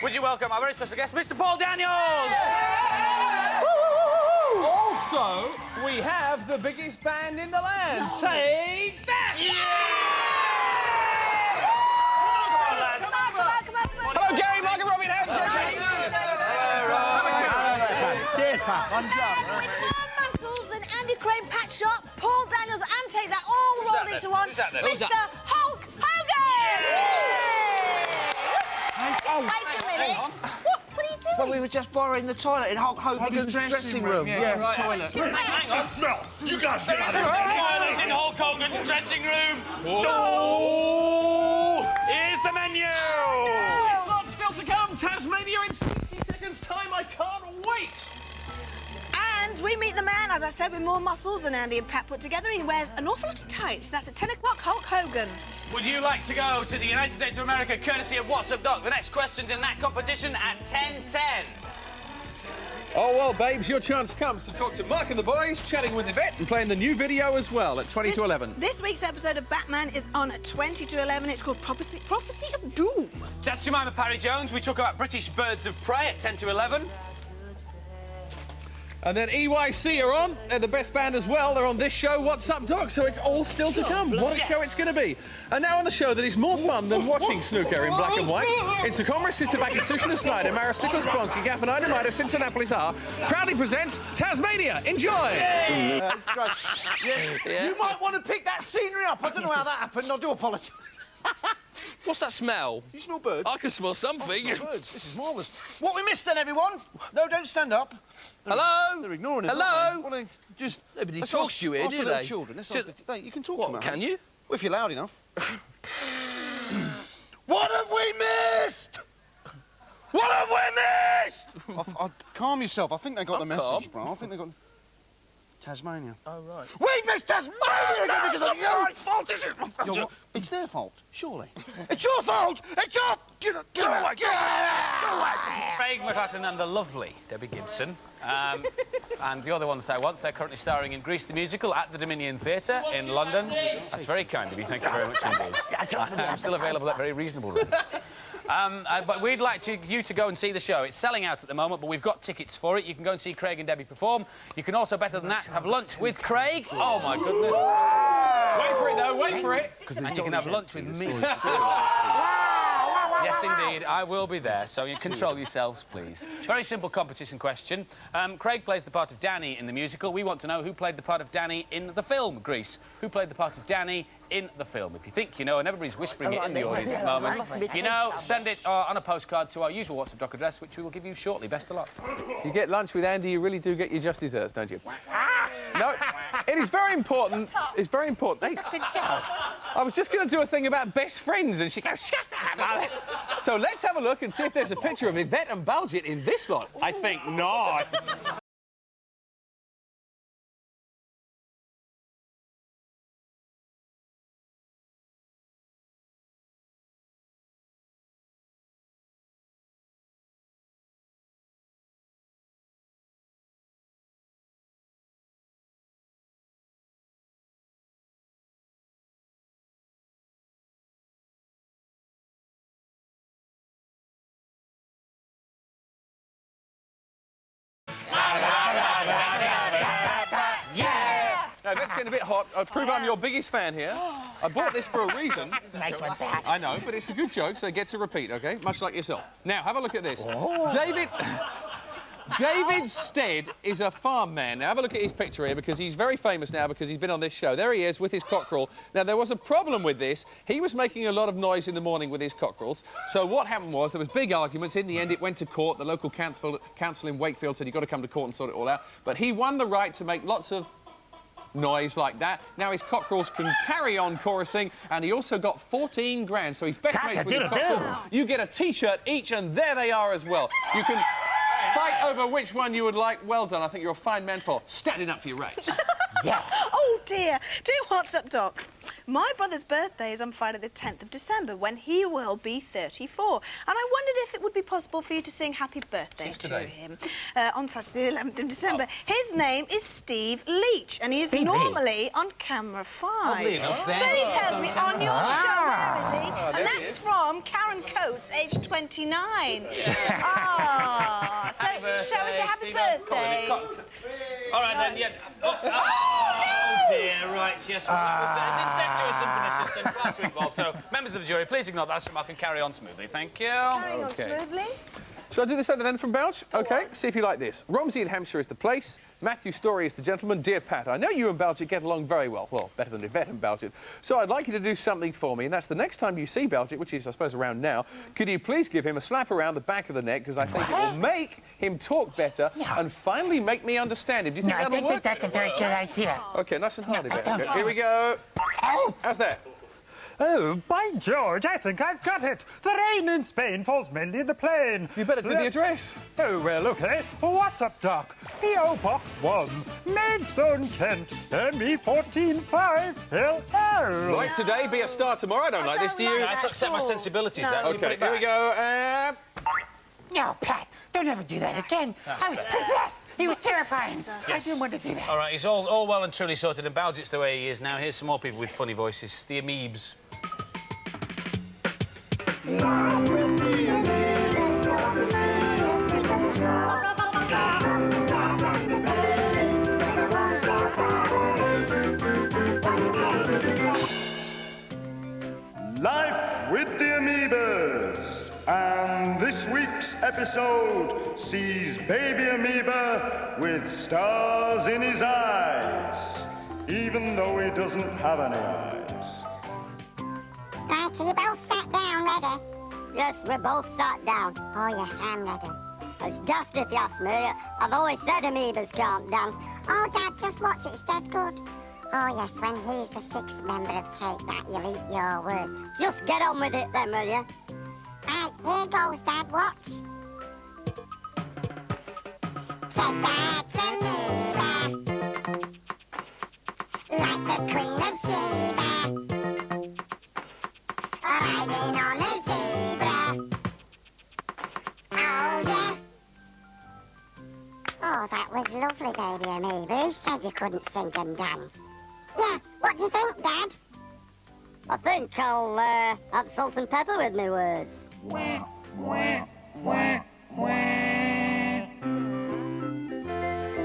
Would you welcome our very special guest, Mr. Paul Daniels? Also, we have the biggest band in the land. Take that! Hello, Gary, Mark and Robin. Cheers, Pat. Muscles and Andy Crane, Pat Sharp, Paul Daniels, and Take That all rolled into one. Mr. Hulk Hogan! Wait a minute. What are you doing? Well, we were just borrowing the toilet in Hulk Hogan's dressing room. Yeah, right. Toilet. Hang on, smell. You guys get out of here. Toilet in Hulk Hogan's dressing room. Oh! Here's the menu. It's not still to come. Tasmania in 60 seconds' time. I can't wait. And we meet the man, as I said, with more muscles than Andy and Pat put together. He wears an awful lot of tights. That's at 10 o'clock, Hulk Hogan. Would you like to go to the United States of America, courtesy of What's Up Doc? The next question's in that competition at 10:10. Oh, well, babes, your chance comes to talk to Mark and the boys, chatting with Yvette and playing the new video as well at 20 to 11. This week's episode of Batman is on at 20 to 11. It's called Prophecy of Doom. That's Jemima Parry Jones. We talk about British birds of prey at 10 to 11. And then EYC are on. They're the best band as well. They're on this show, What's Up, Doc? So it's all still to come. What a show it's going to be. And now on the show that is more fun than watching snooker in black and white. It's the Comrades Sister Back in Sushna Snyder, Mara Stickles, Blonsky, Gaffanida, Ryder, Cincinnati R. Proudly presents Tasmania. Enjoy! You might want to pick that scenery up. I don't know how that happened. I do apologise. What's that smell? You smell birds? I can smell something. Birds. This is marvellous. What we missed then, everyone? No, don't stand up. Hello? They're ignoring us. Hello? Aren't they? Well, they just Nobody let's talks ask- to you here, ask do the little they? Children. Let's Just- ask the- you can talk to What, them. can you? Well, if you're loud enough. What have we missed? What have we missed? Calm yourself. I think they got the message, calm. bro. I think they got Tasmania. Oh, right. We missed Tasmania again because of you. My fault, is it? It's their fault, surely. It's your fault. It's your. Get away. Craig McLachlan and the lovely Debbie Gibson. And the other ones I want, they're currently starring in Grease the Musical at the Dominion Theatre in London. That's very kind of you. Thank you very much indeed. I'm still available at very reasonable rates. But we'd like you to go and see the show. It's selling out at the moment, but we've got tickets for it. You can go and see Craig and Debbie perform. You can also, better than that, have lunch with Craig. Oh, my goodness. Wait for it, though. Wait for it. And you can have lunch with me, too. Yes, indeed, I will be there, so you control yourselves, please. Very simple competition question. Craig plays the part of Danny in the musical. We want to know who played the part of Danny in the film, Grease. Who played the part of Danny in the film? If you think you know, and everybody's whispering it in the audience at the moment, if you know, send it on a postcard to our usual WhatsApp Doc address, which we will give you shortly. Best of luck. If you get lunch with Andy, you really do get your just desserts, don't you? No, it is very important. It's very important. Hey, I was just going to do a thing about best friends, and she goes, shut up. So let's have a look and see if there's a picture of Yvette and Baljet in this lot. I think not. Now, Yvette's getting a bit hot. I'll prove I'm your biggest fan here. I bought this for a reason. I know, but it's a good joke, so it gets a repeat, OK? Much like yourself. Now, have a look at this. David Stead is a farm man. Now, have a look at his picture here, because he's very famous now because he's been on this show. There he is with his cockerel. Now, there was a problem with this. He was making a lot of noise in the morning with his cockerels. So what happened was there was big arguments. In the end, it went to court. The local council in Wakefield said you've got to come to court and sort it all out. But he won the right to make lots of noise like that. Now his cockerels can carry on chorusing, and he also got 14 grand. So he's best mates with his cockerel. You get a T-shirt each, and there they are as well. You can fight over which one you would like. Well done. I think you're a fine man for standing up for your rights. Yeah. Oh, dear. Do What's Up, Doc. My brother's birthday is on Friday the 10th of December, when he will be 34. And I wondered if it would be possible for you to sing happy birthday to him on Saturday the 11th of December. His name is Steve Leach, and he is normally on camera 5. Oddly enough, So he tells me, on your show, where is he? And that's from Karen Coates, aged 29. Ah, so show us a happy birthday. All right, then, yeah. Oh, dear, right, yes. It's incestuous and pernicious and far too involved. So, members of the jury, please ignore that remark and carry on smoothly. Thank you. Carrying on smoothly. Shall I do this then from Belch? OK, see if you like this. Romsey in Hampshire is the place. Matthew Story is the gentleman. Dear Pat, I know you and Belchett get along very well. Well, better than Yvette and Belchett. So I'd like you to do something for me, and that's the next time you see Belchett, which is, I suppose, around now, could you please give him a slap around the back of the neck, because I think it will make him talk better and finally make me understand him. Do you think that'll work? I think that's a very good idea. OK, nice and hard, Yvette. Here we go. How's that? Oh, by George, I think I've got it. The rain in Spain falls mainly in the plain. You better do the address. Oh, well, OK. What's up, Doc? P.O. Box 1, Maidstone, Kent, ME 145LL. Like today, be a star tomorrow. I don't like this, do you? I upset my sensibilities. No. OK, here we go. No, Pat, don't ever do that again. I was possessed. He was terrifying. I didn't want to do that. All right, he's all well and truly sorted, and Baljett's the way he is now. Here's some more people with funny voices. The Amoebs. Life with the Amoebas. And this week's episode sees baby amoeba with stars in his eyes, even though he doesn't have any eyes. Right, so you both sat down, ready? Yes, we're both sat down. Oh, yes, I'm ready. It's daft if you ask me. I've always said amoebas can't dance. Oh, Dad, just watch it. It's dead good. Oh, yes, when he's the 6th member of Take That, you'll eat your words. Just get on with it then, will you? Right, here goes, Dad. Watch. Take that, amoeba. Like the Queen of Sheba. Riding on a zebra. Oh, yeah. Oh, that was lovely, baby amoeba. Who said you couldn't sing and dance? Yeah, what do you think, Dad? I think I'll add salt and pepper with my words.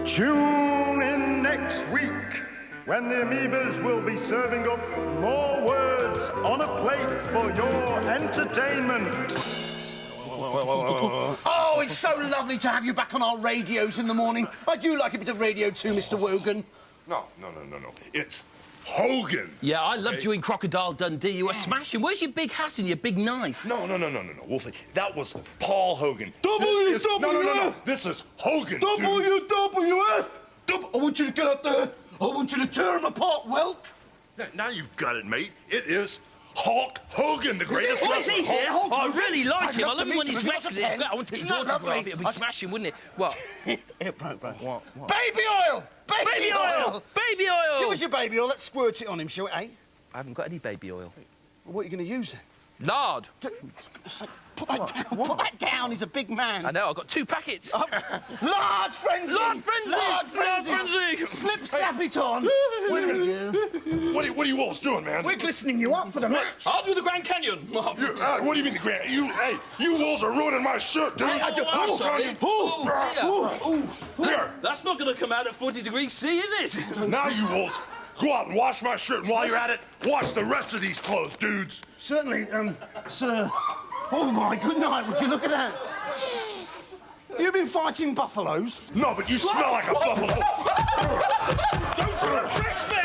Tune in next week when the Amoebas will be serving up more words on a plate for your entertainment. Oh, it's so lovely to have you back on our radios in the morning. I do like a bit of radio too, Mr. Wogan. No. It's Hogan. Yeah, I loved you in Crocodile Dundee. You were smashing. Where's your big hat and your big knife? No. Wolfie, that was Paul Hogan. WWF! No. This is Hogan. WWF! I want you to get out there. I want you to tear him apart, Welk. Now you've got it, mate. It is Hulk Hogan, the greatest Oh, is he wrestler. here? Hulk I Hogan. really like I'd him. I love to love him meet when him. he's Have you got wrestling. a pen? I want to take his Isn't that autograph. lovely? It'd be smashing, wouldn't it? What? Here, bro. What? Baby oil! Baby oil! Baby oil! Give us your baby oil. Let's squirt it on him, shall we, eh? I haven't got any baby oil. What are you going to use then? Lard. Put that down. Put that down. He's a big man. I know. I've got 2 packets. Lard frenzy! Lard frenzy! Lard frenzy! Lard frenzy! Slip, slap it on. What are you all doing, man? We're glistening you up for the match. I'll do the Grand Canyon. What do you mean the grand? You wolves are ruining my shirt, dude. Oh, sorry. Oh, dear. Here. That's not going to come out at 40 degrees C, is it? Now you wolves, go out and wash my shirt, and while you're at it, wash the rest of these clothes, dudes. Certainly, sir. Oh, my good night. Would you look at that? Have you been fighting buffaloes? No, but you smell like a buffalo. Don't you trick me!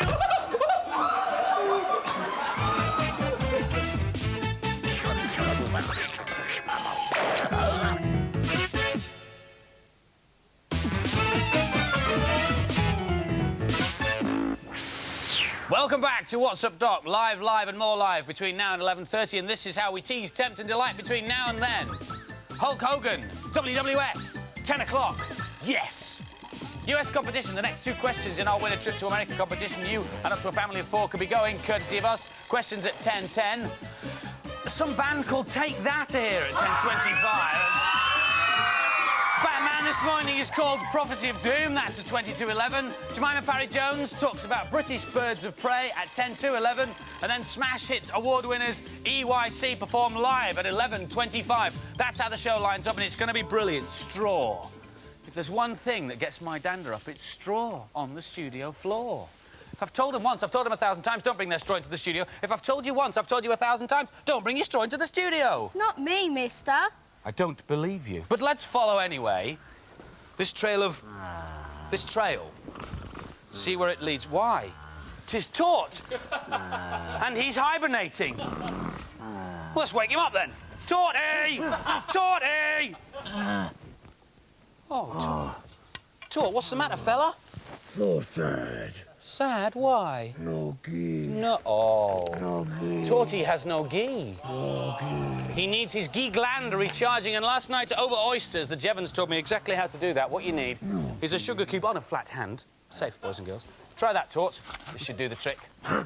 Welcome back to What's Up Doc, live, and more live between now and 11:30, and this is how we tease, tempt and delight between now and then. Hulk Hogan, WWF, 10 o'clock, yes. US competition. The next 2 questions in our Win a Trip to America competition. You and up to a family of 4 could be going, courtesy of us. Questions at 10:10. Some band called Take That here at 10:25. Batman this morning is called Prophecy of Doom. That's at 22:11. Jemima Parry-Jones talks about British birds of prey at 10:11. And then Smash Hits award winners EYC perform live at 11:25. That's how the show lines up, and it's going to be brilliant. Straw. If there's one thing that gets my dander up, it's straw on the studio floor. If I've told them once, I've told them 1,000 times, don't bring their straw into the studio. If I've told you once, I've told you 1,000 times, don't bring your straw into the studio. It's not me, mister. I don't believe you. But let's follow anyway. This trail. See where it leads. Why? 'Tis taut. And he's hibernating. Well, let's wake him up then. Taughty! Taughty! Oh, Taut, what's the matter, fella? So sad. Sad? Why? No gi. No. Oh. No gi. Taughty has no gi. No gi. He needs his gi gland recharging, and last night over oysters, the Jevons told me exactly how to do that. What you need is a sugar cube on a flat hand. Safe, boys and girls. Try that, Taut. This should do the trick. Oh,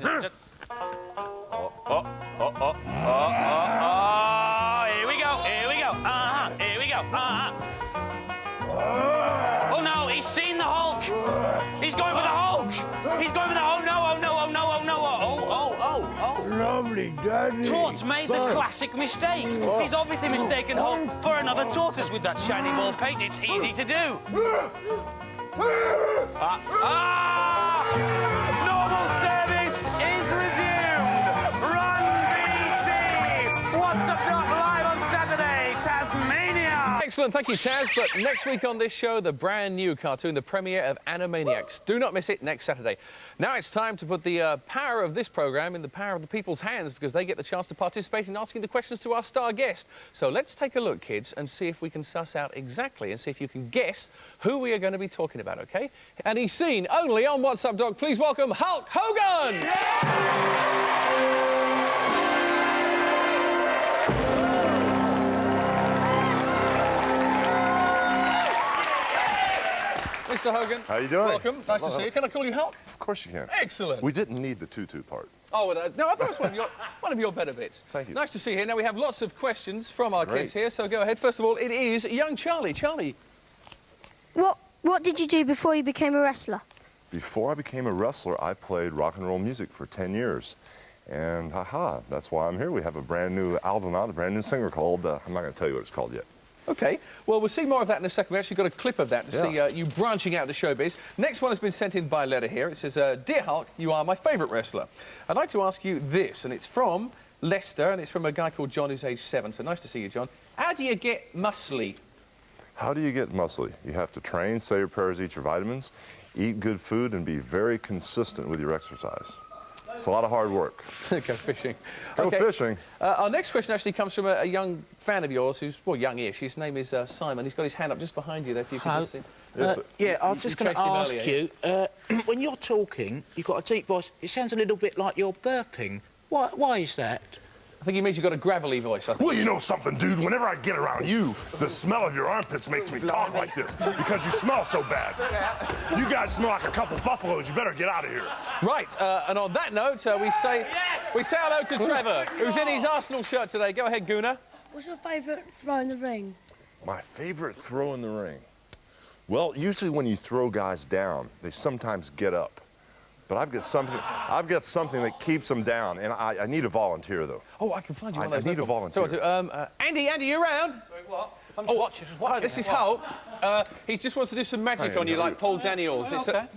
here we go, here we go. Here we go. Oh, no, he's seen the Hulk. He's going for the Hulk. He's going for the Hulk. No, oh, no, oh, no, oh, no, oh. Lovely, Daddy. Taut's made the classic mistake. He's obviously mistaken Hulk for another tortoise with that shiny ball paint. It's easy to do. Normal service is resumed. Run, BT. What's Up Doc live on Saturday, Tasmania. Excellent, thank you, Taz. But next week on this show, the brand new cartoon, the premiere of Animaniacs. Do not miss it next Saturday. Now it's time to put the power of this programme in the power of the people's hands, because they get the chance to participate in asking the questions to our star guest. So let's take a look, kids, and see if we can suss out exactly and see if you can guess who we are going to be talking about, OK? And he's seen only on What's Up, Doc. Please welcome Hulk Hogan! Mr. Hogan. How you doing? Welcome. Nice to see you. Can I call you Hulk? Of course you can. Excellent. We didn't need the tutu part. Oh, no, I thought it was one of your better bits. Thank you. Nice to see you here. Now, we have lots of questions from our kids here, so go ahead. First of all, it is young Charlie. Charlie. What did you do before you became a wrestler? Before I became a wrestler, I played rock and roll music for 10 years. And, that's why I'm here. We have a brand new album out, a brand new singer called, I'm not going to tell you what it's called yet. OK. Well, we'll see more of that in a second. We've actually got a clip of that to see you branching out to showbiz. Next one has been sent in by letter here. It says, Dear Hulk, you are my favourite wrestler. I'd like to ask you this, and it's from Leicester, and it's from a guy called John who's age 7. So nice to see you, John. How do you get muscly? How do you get muscly? You have to train, say your prayers, eat your vitamins, eat good food, and be very consistent with your exercise. It's a lot of hard work. Go fishing. Go fishing. Our next question actually comes from a young fan of yours who's, well, youngish. His name is Simon. He's got his hand up just behind you there, if you can just see. Yeah, I was just going to ask you, when you're talking, you've got a deep voice. It sounds a little bit like you're burping. Why is that? I think he means you've got a gravelly voice, I think. Well, you know something, dude? Whenever I get around you, the smell of your armpits makes me talk like this because you smell so bad. You guys smell like a couple buffaloes. You better get out of here. Right, and on that note, we say hello to Trevor, who's in his Arsenal shirt today. Go ahead, Gooner. What's your favourite throw in the ring? My favourite throw in the ring? Well, usually when you throw guys down, they sometimes get up. But I've got something that keeps them down, and I need a volunteer, though. Oh, I can find you one of those. I need a volunteer. So, Andy, you around? Sorry, what? I'm just watching. This is Hulk. He just wants to do some magic on you, like Paul Daniels. It's a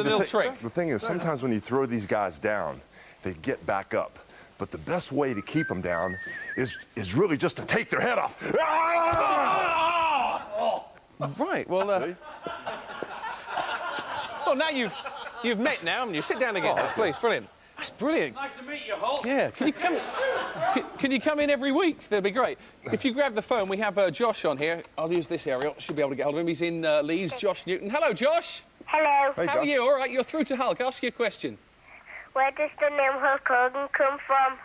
little trick. The thing is, sometimes when you throw these guys down, they get back up. But the best way to keep them down is really just to take their head off. Right, well, well, now you've met now, and you sit down again, please. Brilliant. That's brilliant. Nice to meet you, Hulk. Yeah. Can you come in every week? That'd be great. If you grab the phone, we have Josh on here. I'll use this aerial. Should be able to get hold of him. He's in Leeds. Josh Newton. Hello, Josh. Hello. Hey, How are you? All right. You're through to Hulk. Ask you a question. Where does the name Hulk Hogan come from?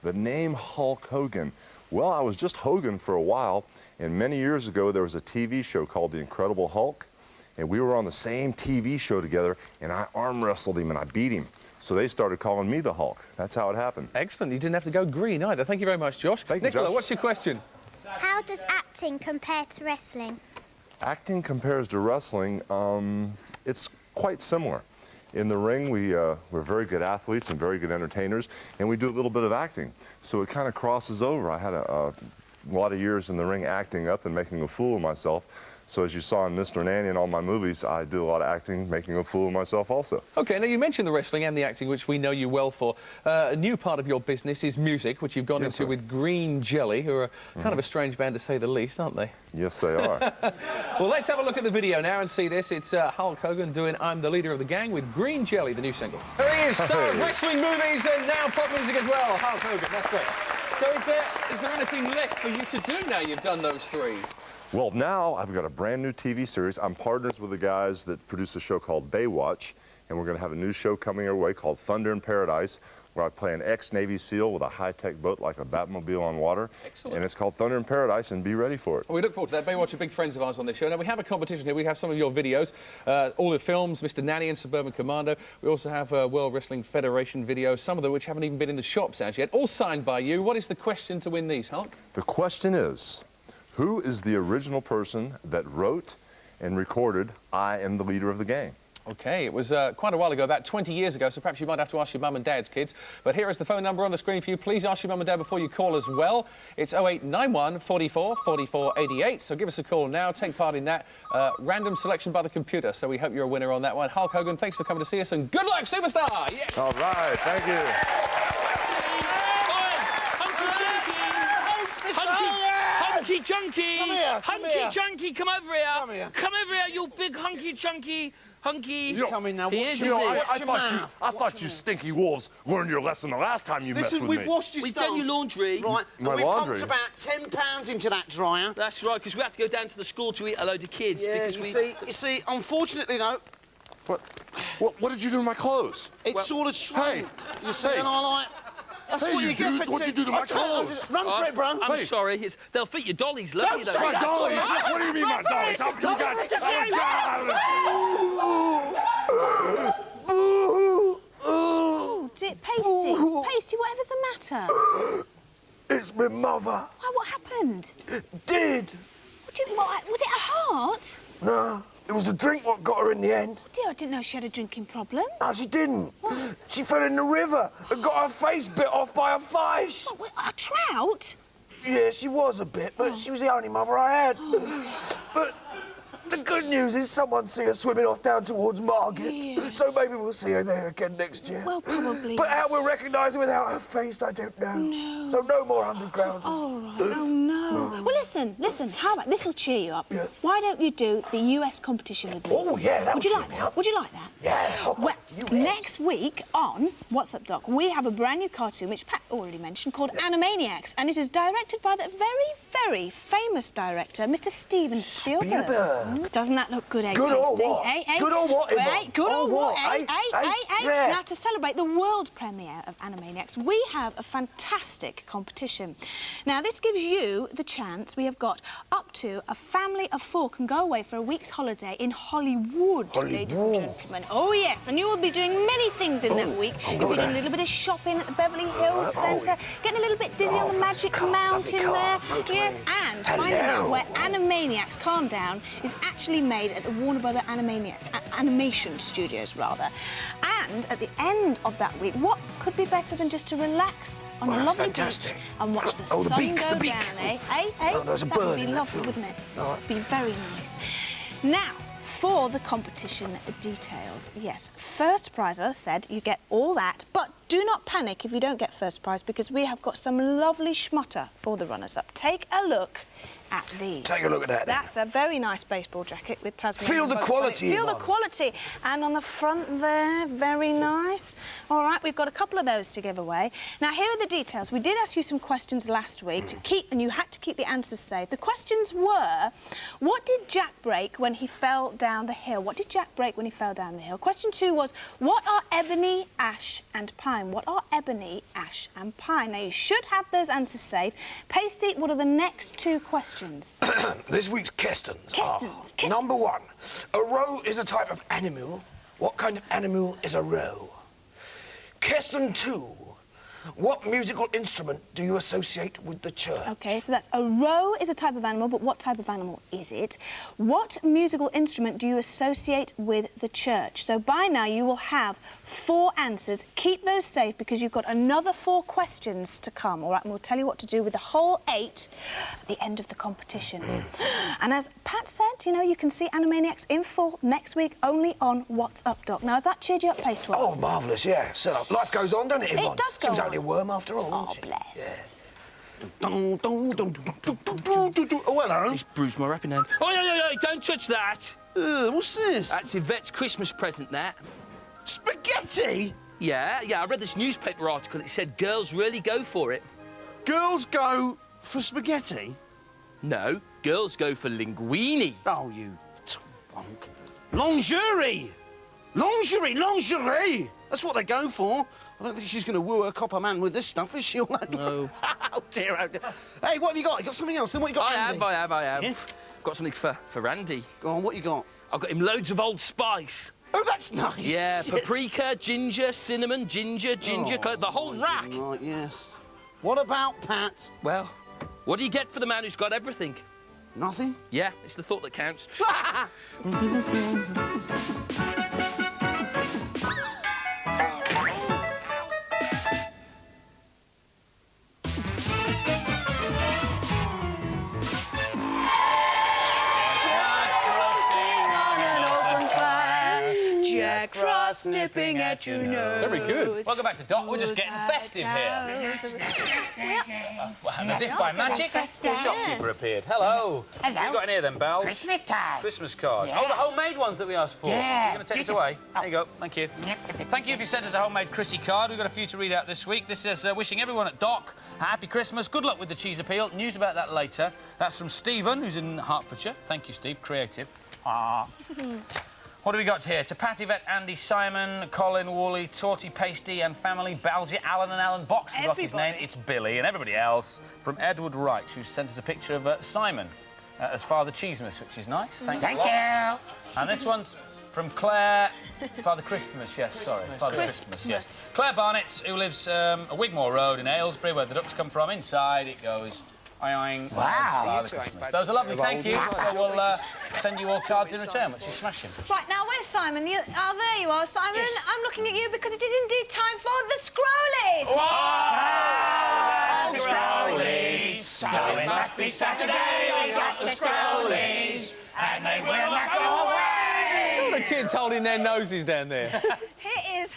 The name Hulk Hogan. Well, I was just Hogan for a while, and many years ago there was a TV show called The Incredible Hulk, and we were on the same TV show together, and I arm wrestled him and I beat him. So they started calling me the Hulk. That's how it happened. Excellent. You didn't have to go green either. Thank you very much, Josh. Thank you, Nicola, Josh. what's your question? How does acting compare to wrestling? Acting compares to wrestling, it's quite similar. In the ring, we're very good athletes and very good entertainers, and we do a little bit of acting. So it kind of crosses over. I had a lot of years in the ring acting up and making a fool of myself. So as you saw in Mr. Nanny and all my movies, I do a lot of acting, making a fool of myself also. OK, now you mentioned the wrestling and the acting, which we know you well for. A new part of your business is music, which you've gone into with Green Jelly, who are kind of a strange band to say the least, aren't they? Yes, they are. Well, let's have a look at the video now and see this. It's Hulk Hogan doing I'm the Leader of the Gang with Green Jelly, the new single. There he is, star of wrestling movies and now pop music as well. Hulk Hogan, that's great. So is there anything left for you to do now you've done those three? Well, now I've got a brand new TV series. I'm partners with the guys that produce a show called Baywatch, and we're going to have a new show coming our way called Thunder in Paradise, where I play an ex-Navy SEAL with a high-tech boat like a Batmobile on water. Excellent. And it's called Thunder in Paradise, and be ready for it. Well, we look forward to that. Baywatch are big friends of ours on this show. Now, we have a competition here. We have some of your videos, all the films, Mr. Nanny and Suburban Commando. We also have World Wrestling Federation videos, some of them which haven't even been in the shops as yet, all signed by you. What is the question to win these, Hulk? The question is, who is the original person that wrote and recorded I Am the Leader of the Gang? OK, it was quite a while ago, about 20 years ago, so perhaps you might have to ask your mum and dad's kids. But here is the phone number on the screen for you. Please ask your mum and dad before you call as well. It's 0891 44 44 88. So give us a call now. Take part in that random selection by the computer. So we hope you're a winner on that one. Hulk Hogan, thanks for coming to see us, and good luck, superstar! Yeah. All right, thank you. Hunky chunky! Come here, come Hunky here. chunky, come over here! Come here. Come over here, you big hunky chunky! Hunky! He's coming now. He Watch is, your isn't he? mouth. I thought you stinky wolves learned your lesson the last time you messed Listen, with we've me. washed your We've stuff. done your laundry. Right, My and we've laundry? pumped about £10 into that dryer. That's right, because we have to go down to the school to eat a load of kids. Yeah, because you see, unfortunately, though, What did you do to my clothes? it's sort of shrunk. Hey, You see, hey. and I like... That's Hey, what you you get dudes, for... what'd you do to my I tell you, clothes? Run for it, bro. I'm sorry, they'll fit your dollies, love you, Don't though. say that. Dollies? What do you mean my dollies? Oh, dear. Pasty, whatever's the matter? It's my mother. Why, what happened? Did. Was it a heart? No, it was the drink what got her in the end. Oh, dear, I didn't know she had a drinking problem. No, she didn't. She fell in the river and got her face bit off by a fish. What, a trout? Yeah, she was a bit, but she was the only mother I had. But the good news is someone see her swimming off down towards Margate. Yeah. So maybe we'll see her there again next year. Well, probably. But how we'll recognise her without her face, I don't know. No. So no more underground. All right. Oh, no. Well, listen. How about this? Will cheer you up. Yeah. Why don't you do the US competition with me? Oh, yeah, that Would you would like cheer me that? up. Would you like that? Yeah. Well, next week on What's Up, Doc, we have a brand new cartoon, which Pat already mentioned, called Animaniacs, and it is directed by the very, very famous director, Mr. Steven Spielberg. Doesn't that look good, eh, Good or Pasty? what? Eh? Good or what, Emma? Right, good or what? Eh? Yeah. Now, to celebrate the world premiere of Animaniacs, we have a fantastic competition. Now, this gives you the chance. We have got up to a family of 4 can go away for a week's holiday in Hollywood, ladies and gentlemen. Oh, yes, and you will be doing many things in that week. You'll be doing a little bit of shopping at the Beverly Hills Centre, getting a little bit dizzy on the Magic Mountain there. Yes, and finding out where Animaniacs Calm Down is actually made at the Warner Brothers Animation Studios, rather. And at the end of that week, what could be better than just to relax on a lovely beach and watch the sun go down, eh? there's a That bird would be in that lovely, film. wouldn't it? It'd be very nice. Now, for the competition details, yes, first prize, as I said, you get all that, but do not panic if you don't get first prize, because we have got some lovely schmutter for the runners-up. Take a look at these. Take a look at that. That's a very nice baseball jacket with Tasmanian Feel the boats on it. quality, Feel the Mum. quality. And on the front there, very nice. All right, we've got a couple of those to give away. Now, here are the details. We did ask you some questions last week to keep, and you had to keep the answers safe. The questions were, what did Jack break when he fell down the hill? What did Jack break when he fell down the hill? Question 2 was, what are ebony, ash and pine? What are ebony, ash and pine? Now, you should have those answers safe. Pasty, what are the next 2 questions? questions. This week's questions Questions. are... Number 1. A roe is a type of animal. What kind of animal is a roe? Question 2. What musical instrument do you associate with the church? OK, so that's a roe is a type of animal, but what type of animal is it? What musical instrument do you associate with the church? So by now you will have 4 answers. Keep those safe because you've got another 4 questions to come, all right? And we'll tell you what to do with the whole 8 at the end of the competition. And as Pat said, you know, you can see Animaniacs in full next week only on What's Up, Doc. Now, has that cheered you up, Pace to us? Oh, marvellous, yeah. So life goes on, doesn't it, Yvonne? It does go She was on. only a worm after all, Oh, wasn't she? bless. Yeah. Oh, hello. He's bruised my wrapping hand. Oh, yeah, don't touch that. What's this? That's Yvette's Christmas present, that. Spaghetti? Yeah, I read this newspaper article. It said girls really go for it. Girls go for spaghetti? No, girls go for linguine. Oh, you twonk. Lingerie! Lingerie! That's what they go for. I don't think she's going to woo a copper man with this stuff, is she? No. Oh, dear, oh, dear. Hey, what have you got? You got something else? Then what you got? I have. Yeah? Got something for Randy. Go on, what you got? I've got him loads of Old Spice. Oh, that's nice. Yeah, Yes. paprika, ginger, cinnamon, ginger, Oh, the whole rack. Right, yes. What about Pat? Well, what do you get for the man who's got everything? Nothing? Yeah, it's the thought that counts. Jack Frost nipping at your nose. Very good. Welcome back to Doc. We're just getting festive here. And as if by magic, the shopkeeper appeared. Hello. What have you got in here then, Belge? Christmas cards. Christmas cards. Yeah. Oh, the homemade ones that we asked for. Yeah. You're going to take this away? There you go. Thank you. Thank you if you sent us a homemade Chrissy card. We've got a few to read out this week. This is wishing everyone at Doc a happy Christmas. Good luck with the cheese appeal. News about that later. That's from Stephen, who's in Hertfordshire. Thank you, Steve. Creative. What do we got here? To Pat, Yvette, Andy, Simon, Colin, Woolley, Torty, Pasty and family, Balger, Alan and Alan Box forgot his name. It's Billy and everybody else. From Edward Wright, who sent us a picture of Simon as Father Cheesemas, which is nice. Thanks a lot. Thank you. And this one's from Claire... Father Christmas, yes, sorry. Father Christmas, yes. Claire Barnett, who lives at Wigmore Road in Aylesbury, where the ducks come from. Inside it goes... Oing, Wow. Father Christmas. Those are lovely, thank you. So we'll send you all cards in return, which is smashing. Right, now, where's Simon? Oh, there you are, Simon. Yes. I'm looking at you because it is indeed time for the Scrollies. Oh, Scrollies. So it must be Saturday. We got the Scrollies, and they will not go away. All the kids holding their noses down there. Here is...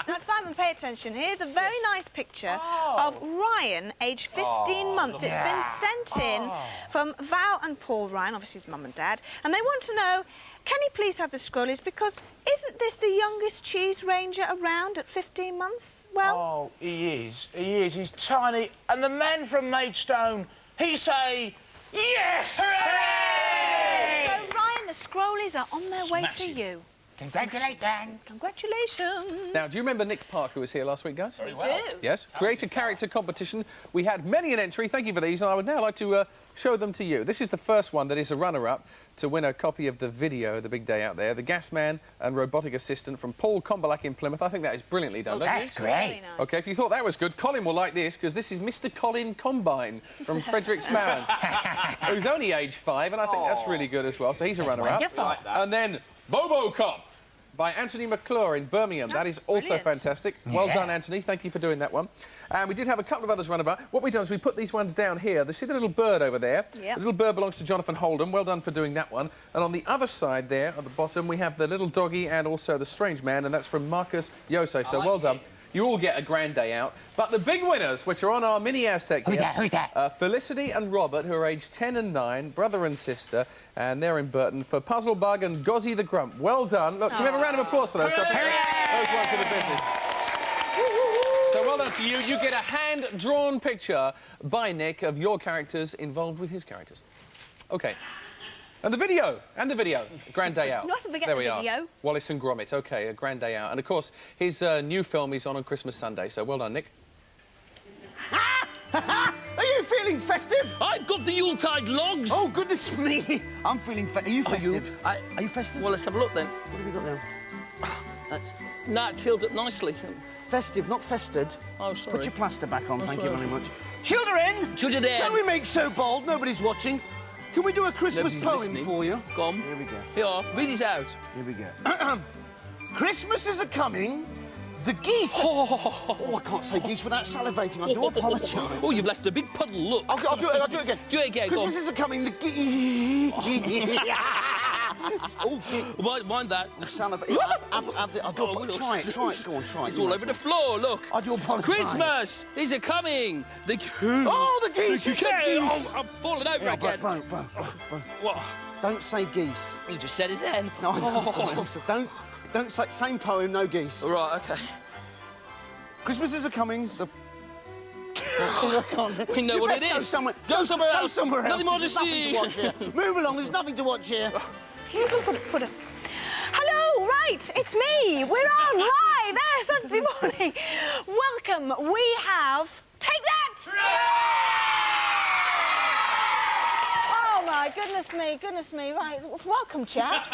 Now, Simon, pay attention. Here's a very nice picture of Ryan, aged 15 months. It's been sent in from Val and Paul Ryan, obviously his mum and dad, and they want to know, can he please have the Scrollies, because isn't this the youngest cheese ranger around at 15 months? Well... Oh, he is. He's tiny. And the man from Maidstone, he say, yes! Hooray! So, Ryan, the Scrollies are on their way to you. Congratulations. Congratulations. Now, do you remember Nick Parker who was here last week, guys? Very well. We do. Yes. Create a character competition. We had many an entry. Thank you for these, and I would now like to show them to you. This is the first one that is a runner-up to win a copy of the video, The Big Day Out There, The Gas Man and Robotic Assistant from Paul Combalak in Plymouth. I think that is brilliantly done. That's great. Nice. OK, if you thought that was good, Colin will like this, because this is Mr. Colin Combine from Fredericks Mound, who's only age 5, and I think that's really good as well. So he's a runner-up. Wonderful. And then Bobo Cop by Anthony McClure in Birmingham. That is also fantastic. Well done, Anthony. Thank you for doing that one. And we did have a couple of others run about. What we've done is we put these ones down here. See the little bird over there? Yep. The little bird belongs to Jonathan Holden. Well done for doing that one. And on the other side there, at the bottom, we have the little doggy and also the strange man, and that's from Marcus Yose. So well done. You all get a grand day out. But the big winners, which are on our mini Aztec here... Who's that? Felicity and Robert, who are aged 10 and 9, brother and sister, and they're in Burton, for Puzzle Bug and Gozzy the Grump. Well done. Look, can we have a round of applause for those? Those ones are the business. So well done to you. You get a hand-drawn picture by Nick of your characters involved with his characters. OK. And the video. Grand day out. You mustn't forget there the we video. Are. Wallace and Gromit. OK, a grand day out. And, of course, his new film is on Christmas Sunday, so well done, Nick. Are you feeling festive? I've got the Yuletide logs. Oh, goodness me. I'm feeling festive. Are you festive? Are you festive? Well, let's have a look then. What have you got there? No, it's filled up nicely. Festive, not fested. Oh, sorry. Put your plaster back on, thank you sorry. very much. Children! Children! Can we make so bold? Nobody's watching. Can we do a Christmas Nobody's poem listening. for you? Go on. Here we go. Here, read it out. Here we go. Christmas is a-coming. The geese... Oh, I can't say geese without salivating. I do apologise. Oh, you've left a big puddle, look. I'll do it again. Do it again, Christmas is a-coming. The geese... Oh, mind that. I'll do Try it. Go on, try it. It's all over the floor, look. I do apologise. Christmas is a-coming. The... Oh, the geese! You said geese! Oh, I'm falling over again. Bro. What? Don't say geese. You just said it then. No, I'm sorry. Don't say... Same poem, no geese. All right, OK. Christmas is a-coming. The... We know what it is. Go somewhere Go somewhere else. Go somewhere else. Nothing more to There's nothing see. to watch here. Move along. There's nothing to watch here. You can put it. Hello, right, it's me. We're on live. Saturday morning. Welcome. We have Take That. Oh my goodness me. Right, welcome, chaps.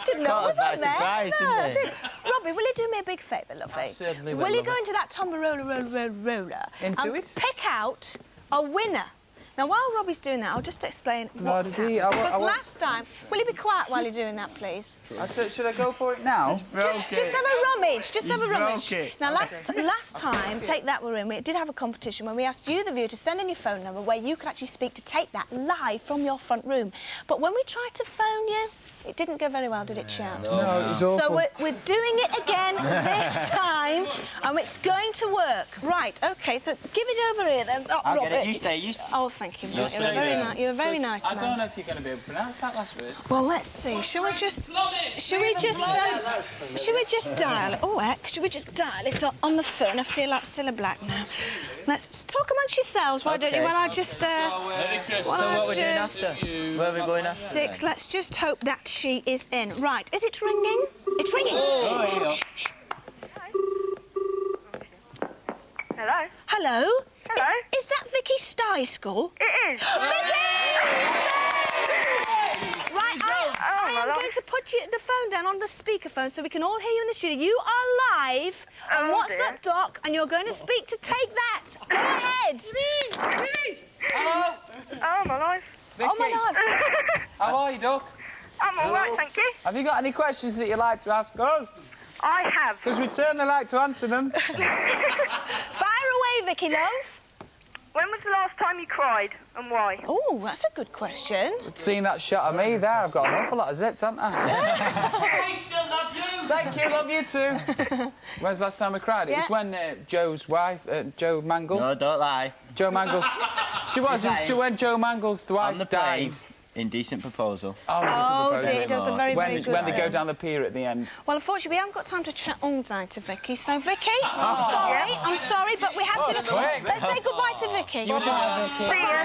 Didn't know it was on there. Surprise, No, I didn't did. Robbie, will you do me a big favour, lovey? Certainly will you love go it. into that roller Into and it? pick out a winner? Now, while Robbie's doing that, I'll just explain what's happened. Because last time... Will you be quiet while you're doing that, please? Should I go for it now? Just have a rummage. Just have a rummage. Okay. Now, last time, Take That were in, we did have a competition when we asked you, the viewer, to send in your phone number where you could actually speak to Take That live from your front room. But when we tried to phone you, it didn't go very well, did it, chaps? No, it was awful. So we're doing it again this time, and it's going to work. Right, OK, so give it over here, then. Oh, I'll Robert. get it. You stay. Oh, thank you. You're a very nice man. I don't know if you're going to be able to pronounce that last word. Well, let's see. Shall we just dial it? Oh, heck, should we just dial it on the phone? I feel like Cilla Black now. Let's talk amongst yourselves, why don't you? While I just... So what we're doing after? Where are we going after? 6. Let's just hope that she is in. Right, is it ringing? It's ringing. Shh. Hello? Hello? Hello? Is that Vicky Styskull? It is. Right, I am going to put the phone down on the speakerphone so we can all hear you in the studio. You are live on WhatsApp Doc, and you're going to speak to Take That. Go ahead. Hello? Oh, my life. Vicky. Oh, my life. How are you, Doc? I'm all right, thank you. Have you got any questions that you'd like to ask us? I have. Because we'd certainly like to answer them. Fire away, Vicky, love. When was the last time you cried, and why? Oh, that's a good question. Seeing that shot of me there, I've got an awful lot of zits, haven't I? We still love you. Thank you, love you too. When's the last time I cried? It was when Joe's wife, Joe Mangle. No, don't lie. Joe Mangle's... when Joe Mangle's wife died. Indecent proposal. Oh, dear, it was a very, very good When they go film. down the pier at the end. Well, unfortunately, we haven't got time to chat all day to Vicky. So, Vicky, I'm sorry, but we have to... Let's say goodbye to Vicky. You were just...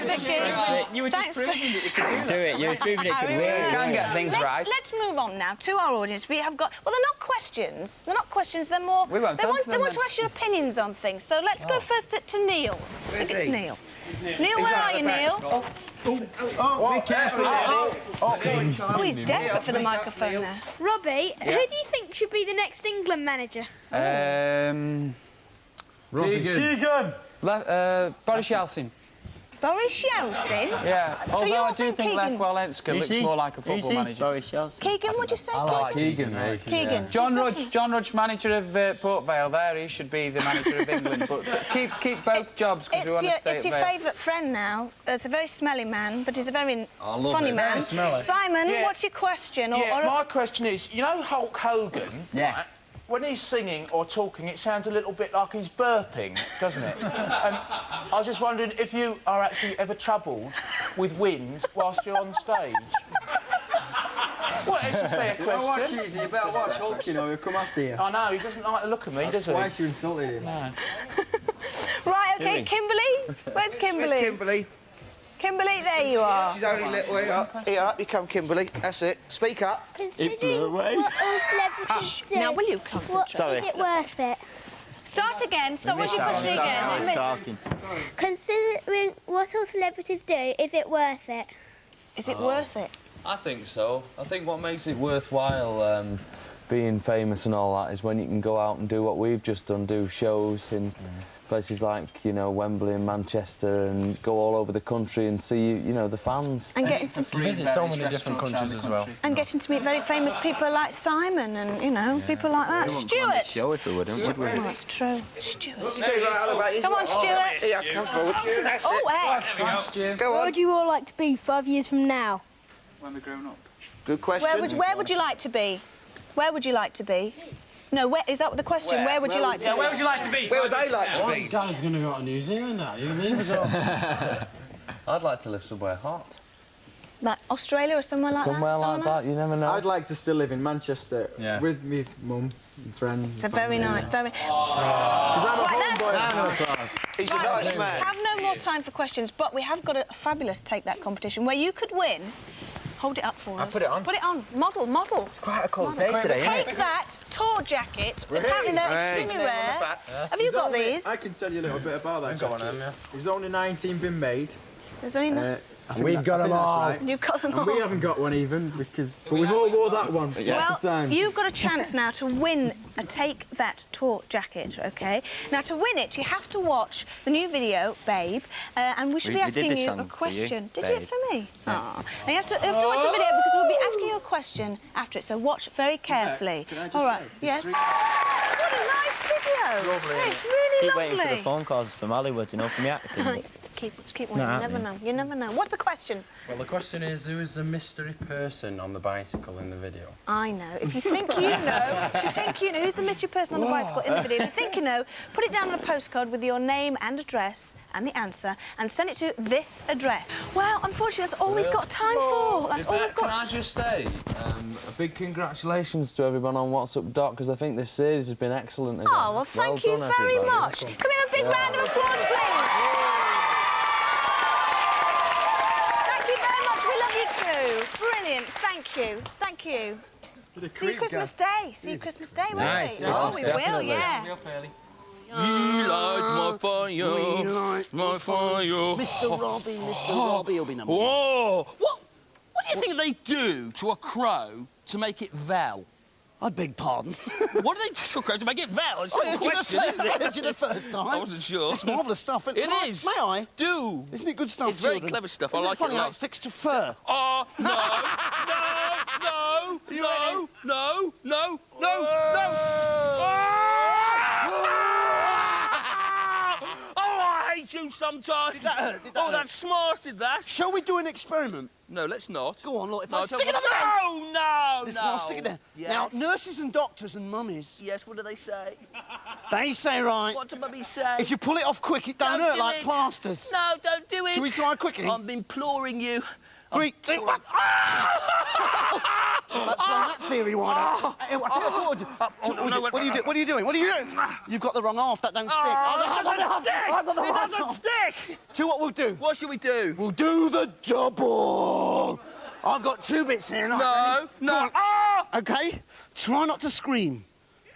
Vicky. You were just proving that you could do that. Do it. You were proving it. We can get things right. Let's move on now to our audience. We have got... Well, they're not questions. They're not questions. They're more... We won't They want answer them to ask your opinions on things. So let's go first to Neil. I think it's Neil. Neil, where are you, Neil? Be careful. Oh, he's desperate for the microphone there. Robbie, who do you think should be the next England manager? Keegan. Boris Yeltsin. Boris Yeltsin? Yeah, So although you I all do think think Lech Keegan... Walesa looks more like a football manager. Boris Yeltsin. Keegan, what'd you say? I like Keegan, mate. Keegan. John Rudge, manager of Port Vale there, he should be the manager of England, but keep both jobs because we want to stay It's at your Vale. favourite friend now. It's a very smelly man, but he's a very funny it. man. Very smelly. Simon, Yeah. what's your question? My question is, you know Hulk Hogan? Yeah. Right? When he's singing or talking, it sounds a little bit like he's burping, doesn't it? And I was just wondering if you are actually ever troubled with wind whilst you're on stage. Well, it's a fair question. You better watch Hulk, you know, he'll come after you. I know, he doesn't like the look of me, does he? Twice you insulted him. No. Right, OK, Kimberly? Where's Kimberly? Where's Kimberly? Kimberly, there you are. She's only little way up. Here, up you come, Kimberly. That's it. Speak up. Considering what all celebrities do, Now, will you concentrate? Is it worth it? Start again. Stop what you're pushing again. Considering what all celebrities do, is it worth it? Is it worth it? I think so. I think what makes it worthwhile being famous and all that is when you can go out and do what we've just done, do shows in places like, you know, Wembley and Manchester, and go all over the country and see, you know, the fans. And getting to visit so many different countries as well. And getting to meet very famous people like Simon and, you know, people like that. Stuart! Show if we wouldn't, would we? Oh, that's true. Stuart. Come on, Stuart. Yeah, come forward. That's it. Go on. What would you all like to be 5 years from now? When we're grown up. Good question. Where would you like to be? Where would you like to be? No, is that the question? Where would you like to be? Where would you like to be? Where would they like to be? Dad's going to go to New Zealand now, you mean? I'd like to live somewhere hot. Like Australia or somewhere like Somewhere that? like that, you never know. I'd like to still live in Manchester with me mum and friends. It's a very nice, very... He's a nice man. We have no more time for questions, but we have got a fabulous Take That competition where you could win. Hold it up for us. I'll put it on. Put it on. Model. It's quite a cold day today, isn't it? Take That tour jacket. Apparently they're extremely rare. Have you got these? I can tell you a little bit about that jacket. There's only 19 been made. There's only... We've got them all. Right. You've got them all. And we haven't got one even, because... But we've all wore that one. Well, you've got a chance now to win a Take That tour jacket, OK? Now, to win it, you have to watch the new video, Babe, and we should be asking you a question. Did you it for me? Oh. And you have to watch the video because we'll be asking you a question after it, so watch very carefully. Can I just all right. say, Yes? What a nice video. Lovely. It's really Keep lovely. waiting for the phone calls from Hollywood, you know, from the acting. Keep waiting. You never know. You never know. What's the question? Well, the question is, who is the mystery person on the bicycle in the video? I know. If you think you know, who's the mystery person on the bicycle in the video? If you think you know, put it down on a postcard with your name and address and the answer, and send it to this address. Well, unfortunately, that's all we've got time for. That's all we've got. Can I just say a big congratulations to everyone on What's Up Doc, because I think this series has been excellent again. Oh, well, thank you very much. Can we have a big round of applause, please? Brilliant, thank you, thank you. See you Christmas Day, won't we? Oh, we will, yeah. You light my fire, my fire. Mr. Robbie will be number one. Whoa! What do you think they do to a crow to make it Val? I beg pardon. What do they do to a crow to make it Val? It's a question, isn't it? I heard you the first time. I wasn't sure. It's marvellous stuff. It is. May I? Do. Isn't it good stuff, It's very children? clever stuff. Isn't I like funny it a how lot. it sticks to fur? Oh, no. Oh, I hate you sometimes. Did that hurt? Oh, that smarted that. Shall we do an experiment? No, let's not. Go on, look. If No, I stick it up no, no, Listen, no. I'll stick it there. Yes. Now, nurses and doctors and mummies, Yes, what do they say? they say, right, What do mummy say? if you pull it off quick, it don't hurt like plasters. No, don't do it. Shall we try quickly? I'm imploring you. 3, 2, 1. Let's blow that theory wide out. What are you doing? What are you doing? What are you doing? You've got the wrong half. That don't stick. I've got the right half. It doesn't stick. Do you know what we'll do? What should we do? We'll do the double. I've got 2 bits here. No. Okay. Try not to scream.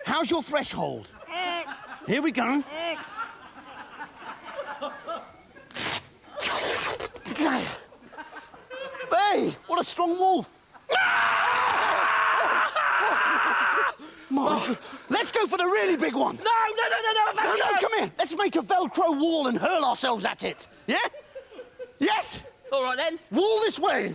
How's your threshold? Here we go. Hey, what a strong wolf. My God. Let's go for the really big one. No, come here. Let's make a Velcro wall and hurl ourselves at it. Yeah? Yes? All right, then. Wall this way.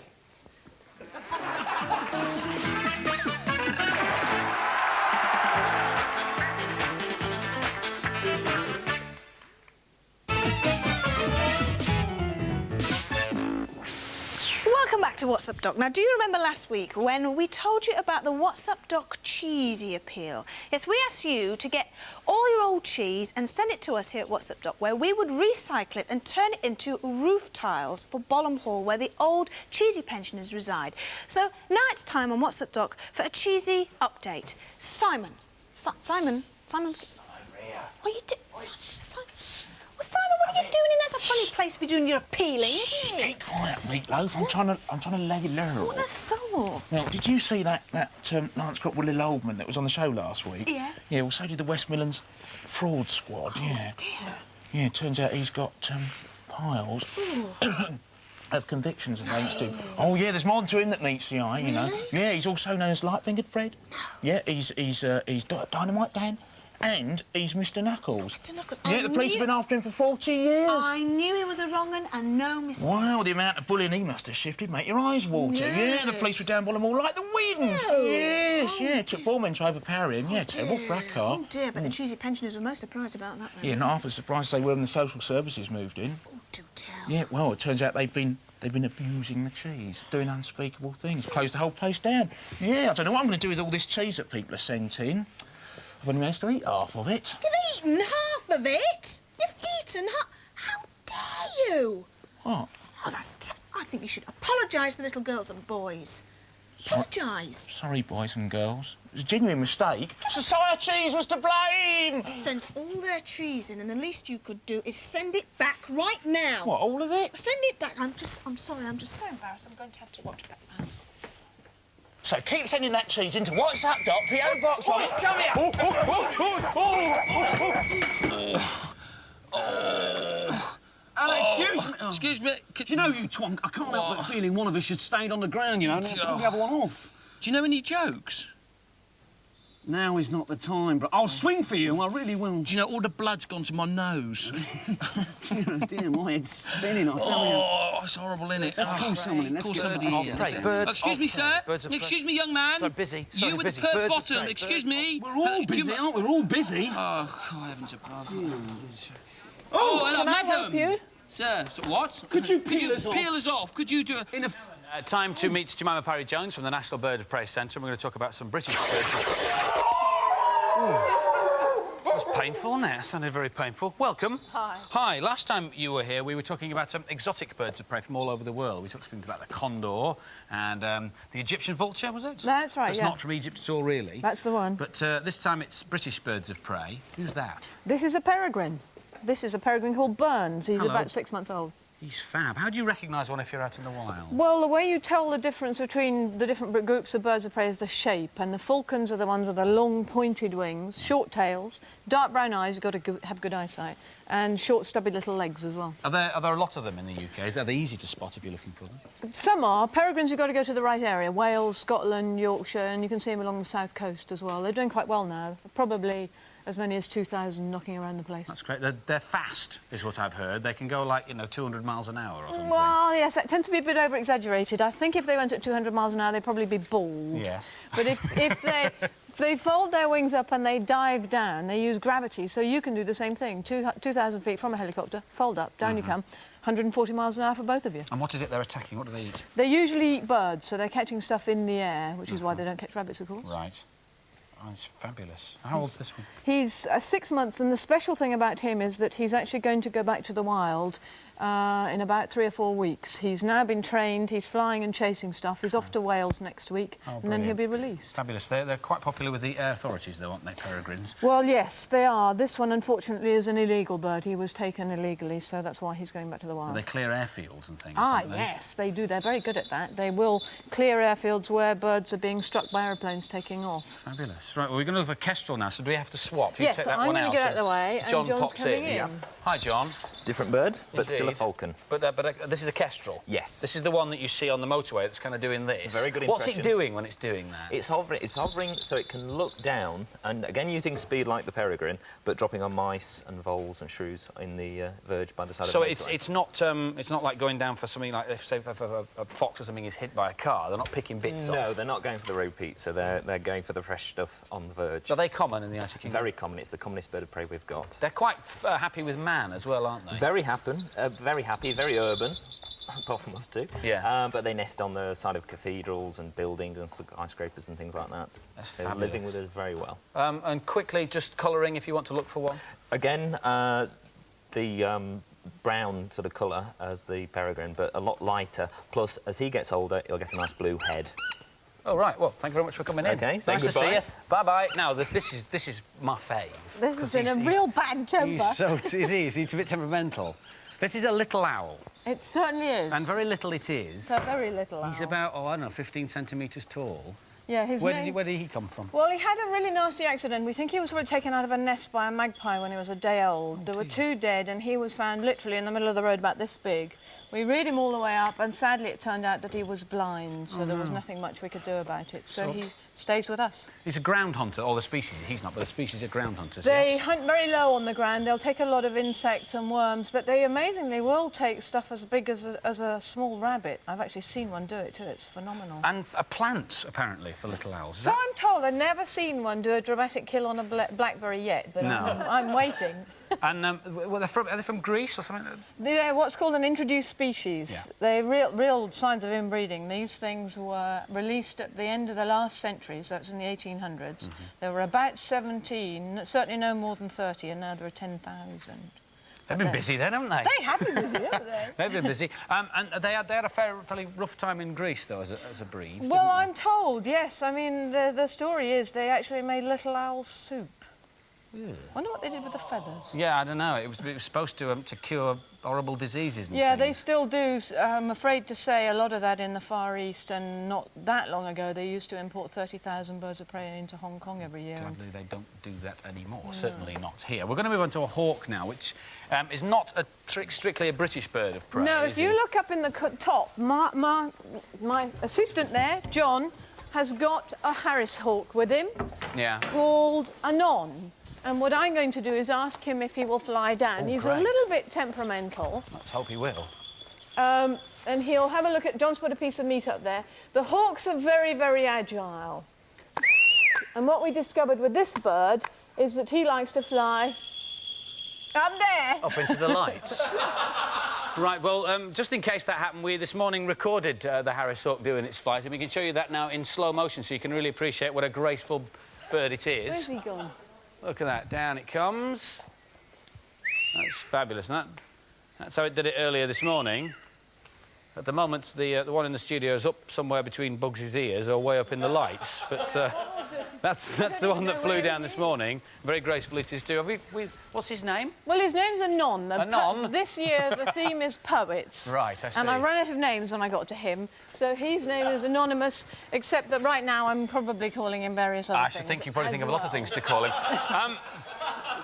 Welcome back to What's Up Doc. Now, do you remember last week when we told you about the What's Up Doc cheesy appeal? Yes, we asked you to get all your old cheese and send it to us here at What's Up Doc, where we would recycle it and turn it into roof tiles for Bolam Hall, where the old cheesy pensioners reside. So now it's time on What's Up Doc for a cheesy update. Simon. Simon. What are you doing? Simon, what are you doing in there? It's a funny place to be doing your appealing, isn't it? Keep quiet, Meatloaf. I'm trying to let you learn. What a thought. Now, did you see that Lance Cropwell Little Oldman that was on the show last week? Yes. Yeah, well, so did the West Midlands Fraud Squad, yeah. Oh, dear. Yeah, it turns out he's got piles of convictions against him. Oh, yeah, there's more to him that meets the eye, you know. Yeah, he's also known as Light-Fingered Fred. No. Yeah, he's Dynamite Dan. And he's Mr Knuckles. Mr Knuckles. Yeah, the police have been after him for 40 years. I knew he was a wrong un and no mistake. Wow, the amount of bullying he must have shifted, make your eyes water. Yes. Yeah, the police were down on them all like the wind. No. Yes, yeah, it took 4 men to overpower him. Yeah, terrible for our car. Oh, dear, but the cheesy pensioners were most surprised about that, though. Yeah, not half as surprised they were when the social services moved in. Oh, do tell. Yeah, well, it turns out they've been abusing the cheese, doing unspeakable things, closed the whole place down. Yeah, I don't know what I'm going to do with all this cheese that people are sent in. I've only managed to eat half of it. You've eaten half of it? You've eaten half? How dare you? What? Oh, I think you should apologise to the little girls and boys. Apologise. Sorry, boys and girls. It was a genuine mistake. Societies was to blame! Sent all their cheese in, and the least you could do is send it back right now. What, all of it? Send it back. I'm sorry, I'm just so embarrassed. I'm going to have to watch back now. So keep sending that cheese into What's Up, Doc? P.O. Box. Oh, come here! Alan, excuse me. Excuse me. Do you know, you twonk, I can't help but feeling one of us should stayed on the ground, you know, and pull the other one off. Do you know any jokes? Now is not the time, but I'll swing for you, I really will. Do you know all the blood's gone to my nose? Dear, my head's spinning, I tell you. Oh, it's horrible, isn't it? Let's call someone in. Let's Call get somebody someone in. in. Birds Excuse me, sir. Excuse me, young man. Sorry, busy. You with the pert bottom. Excuse me. We're all busy, aren't we? We're all busy. Oh, heavens above. Oh, hello, can I madam. help you? Sir, so what? Could you peel us off? Could you do a... Time to meet Jemima Parry-Jones from the National Bird of Prey Centre. We're going to talk about some British birds. That was painful, wasn't it? That sounded very painful. Welcome. Hi. Hi. Last time you were here, we were talking about exotic birds of prey from all over the world. We talked things about the condor and the Egyptian vulture, was it? That's right, That's yeah. not from Egypt at all, really. That's the one. But this time it's British birds of prey. Who's that? This is a peregrine. This is a peregrine called Burns. He's Hello. about 6 months old. He's fab. How do you recognise one if you're out in the wild? Well, the way you tell the difference between the different groups of birds of prey is the shape, and the falcons are the ones with the long, pointed wings, short tails, dark brown eyes, you've got to have good eyesight, and short, stubby little legs as well. Are there a lot of them in the UK? Are they easy to spot if you're looking for them? Some are. Peregrines, you've got to go to the right area, Wales, Scotland, Yorkshire, and you can see them along the south coast as well. They're doing quite well now, probably as many as 2,000 knocking around the place. That's great. They're fast, is what I've heard. They can go, like, 200 miles an hour or something. Well, yes, that tends to be a bit over-exaggerated. I think if they went at 200 miles an hour, they'd probably be bald. Yes. But if they fold their wings up and they dive down, they use gravity, so you can do the same thing. 2,000 feet from a helicopter, fold up, down you come, 140 miles an hour for both of you. And what is it they're attacking? What do they eat? They usually eat birds, so they're catching stuff in the air, which is why they don't catch rabbits, of course. Right. Oh, it's fabulous. How old's this one? He's 6 months, and the special thing about him is that he's actually going to go back to the wild in about 3 or 4 weeks. He's now been trained, he's flying and chasing stuff. He's off to Wales next week, and then he'll be released. Fabulous. They're quite popular with the air authorities, though, aren't they, peregrines? Well, yes, they are. This one, unfortunately, is an illegal bird. He was taken illegally, so that's why he's going back to the wild. They clear airfields and things, Ah, don't they? yes, they do. They're very good at that. They will clear airfields where birds are being struck by aeroplanes taking off. Fabulous. Right, well, we're going to look for kestrel now, so do we have to swap? You Yes, take that I'm one going to out, get out of the way, and John John's pops coming in. Yeah. Hi, John. Different bird, but still a Indeed. falcon. But this is a kestrel? Yes. This is the one that you see on the motorway that's kind of doing this? Very good What's impression. it doing when it's doing that? It's hovering so it can look down, and again using speed like the peregrine, but dropping on mice and voles and shrews in the verge by the side of the motorway. So it's not like going down for something like, if, say, if a fox or something is hit by a car, they're not picking bits off? No, they're not going for the repeat, so they're going for the fresh stuff on the verge. Are they common in the United Kingdom? Very common. It's the commonest bird of prey we've got. They're quite happy with man as well, aren't they? Very happy, very urban. Apart from us too. Yeah. But they nest on the side of cathedrals and buildings and skyscrapers and things like that. They're fabulous. living with us very well. And quickly, just colouring if you want to look for one. Again, the brown sort of colour as the peregrine, but a lot lighter. Plus, as he gets older, he'll get a nice blue head. Oh, right. Well, thank you very much for coming in. Okay, say nice to goodbye. see you. Bye-bye. Now, this is my fave. This is in a real bad temper. He's a bit temperamental. This is a little owl. It certainly is. And very little it is. It's a very little owl. He's about, I don't know, 15 centimetres tall. Yeah, where did he come from? Well, he had a really nasty accident. We think he was taken out of a nest by a magpie when he was a day old. There were 2 dead, and he was found literally in the middle of the road about this big. We reared him all the way up, and sadly it turned out that he was blind, so there was nothing much we could do about it. So he stays with us. He's a ground hunter, or the species. He's not, but the species are ground hunters. They hunt very low on the ground. They'll take a lot of insects and worms, but they amazingly will take stuff as big as a small rabbit. I've actually seen one do it too. It's phenomenal. And a plant, apparently, for little owls. So I'm told. I've never seen one do a dramatic kill on a blackberry yet, but no. I'm waiting. And are they from Greece or something? They're what's called an introduced species. Yeah. They're real signs of inbreeding. These things were released at the end of the last century, so it's in the 1800s. There were about 17, certainly no more than 30, and now there are 10,000. They've been busy then, haven't they? They have been busy, haven't they? They've been busy. And they had a fairly rough time in Greece, though, as a breed. Well, I'm told, yes. I mean, the story is they actually made little owl soup. Yeah. Wonder what they did with the feathers. Yeah, I don't know. It was supposed to cure horrible diseases and yeah, things. they still do. I'm afraid to say a lot of that in the Far East, and not that long ago they used to import 30,000 birds of prey into Hong Kong every year. Gladly they don't do that anymore, certainly not here. We're going to move on to a hawk now, which is not strictly a British bird of prey. No, if you look up in the top, my assistant there, John, has got a Harris hawk with him called Anon. And what I'm going to do is ask him if he will fly down. He's a little bit temperamental. Let's hope he will. And he'll have a look at... John's put a piece of meat up there. The hawks are very, very agile. And what we discovered with this bird is that he likes to fly up there. Up into the lights. Right, well, just in case that happened, we this morning recorded the Harris hawk doing its flight, and we can show you that now in slow motion so you can really appreciate what a graceful bird it is. Where's he gone? Look at that, down it comes. That's fabulous, isn't it? That's how it did it earlier this morning. At the moment, the one in the studio is up somewhere between Bugs's ears or way up in the lights, but that's the one that flew down this morning. Very graceful it is too. What's his name? Well, his name's Anon. Anon? This year, the theme is poets. Right, I see. And I ran out of names when I got to him, so his name is anonymous, except that right now I'm probably calling him various other things. I should think you probably think of a lot of things to call him.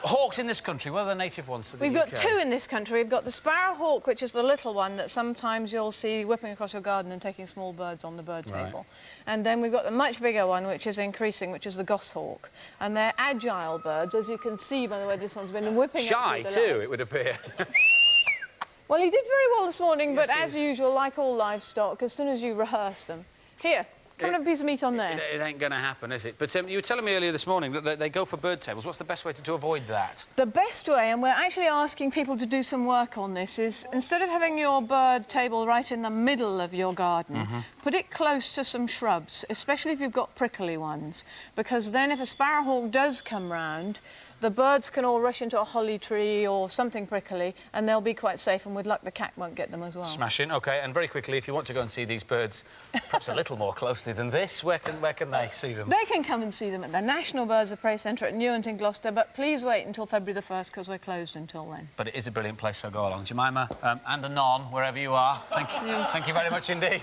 Hawks in this country, what are the native ones to the We've UK? got 2 in this country. We've got the sparrow hawk, which is the little one that sometimes you'll see whipping across your garden and taking small birds on the bird table. And then we've got the much bigger one, which is increasing, which is the goshawk. And they're agile birds, as you can see by the way this one's been whipping Shy, up too, it would appear. Well, he did very well this morning, but as usual, like all livestock, as soon as you rehearse them... Here, come and have a piece of meat on there. It ain't going to happen, is it? But you were telling me earlier this morning that they go for bird tables. What's the best way to avoid that? The best way, and we're actually asking people to do some work on this, is instead of having your bird table right in the middle of your garden, put it close to some shrubs, especially if you've got prickly ones, because then if a sparrowhawk does come round, the birds can all rush into a holly tree or something prickly, and they'll be quite safe, and with luck the cat won't get them as well. Smashing, OK. And very quickly, if you want to go and see these birds perhaps a little more closely than this, where can they see them? They can come and see them at the National Birds of Prey Centre at Newent in Gloucester, but please wait until February the 1st, because we're closed until then. But it is a brilliant place, so go along. Jemima and Anon, wherever you are, thank you very much indeed.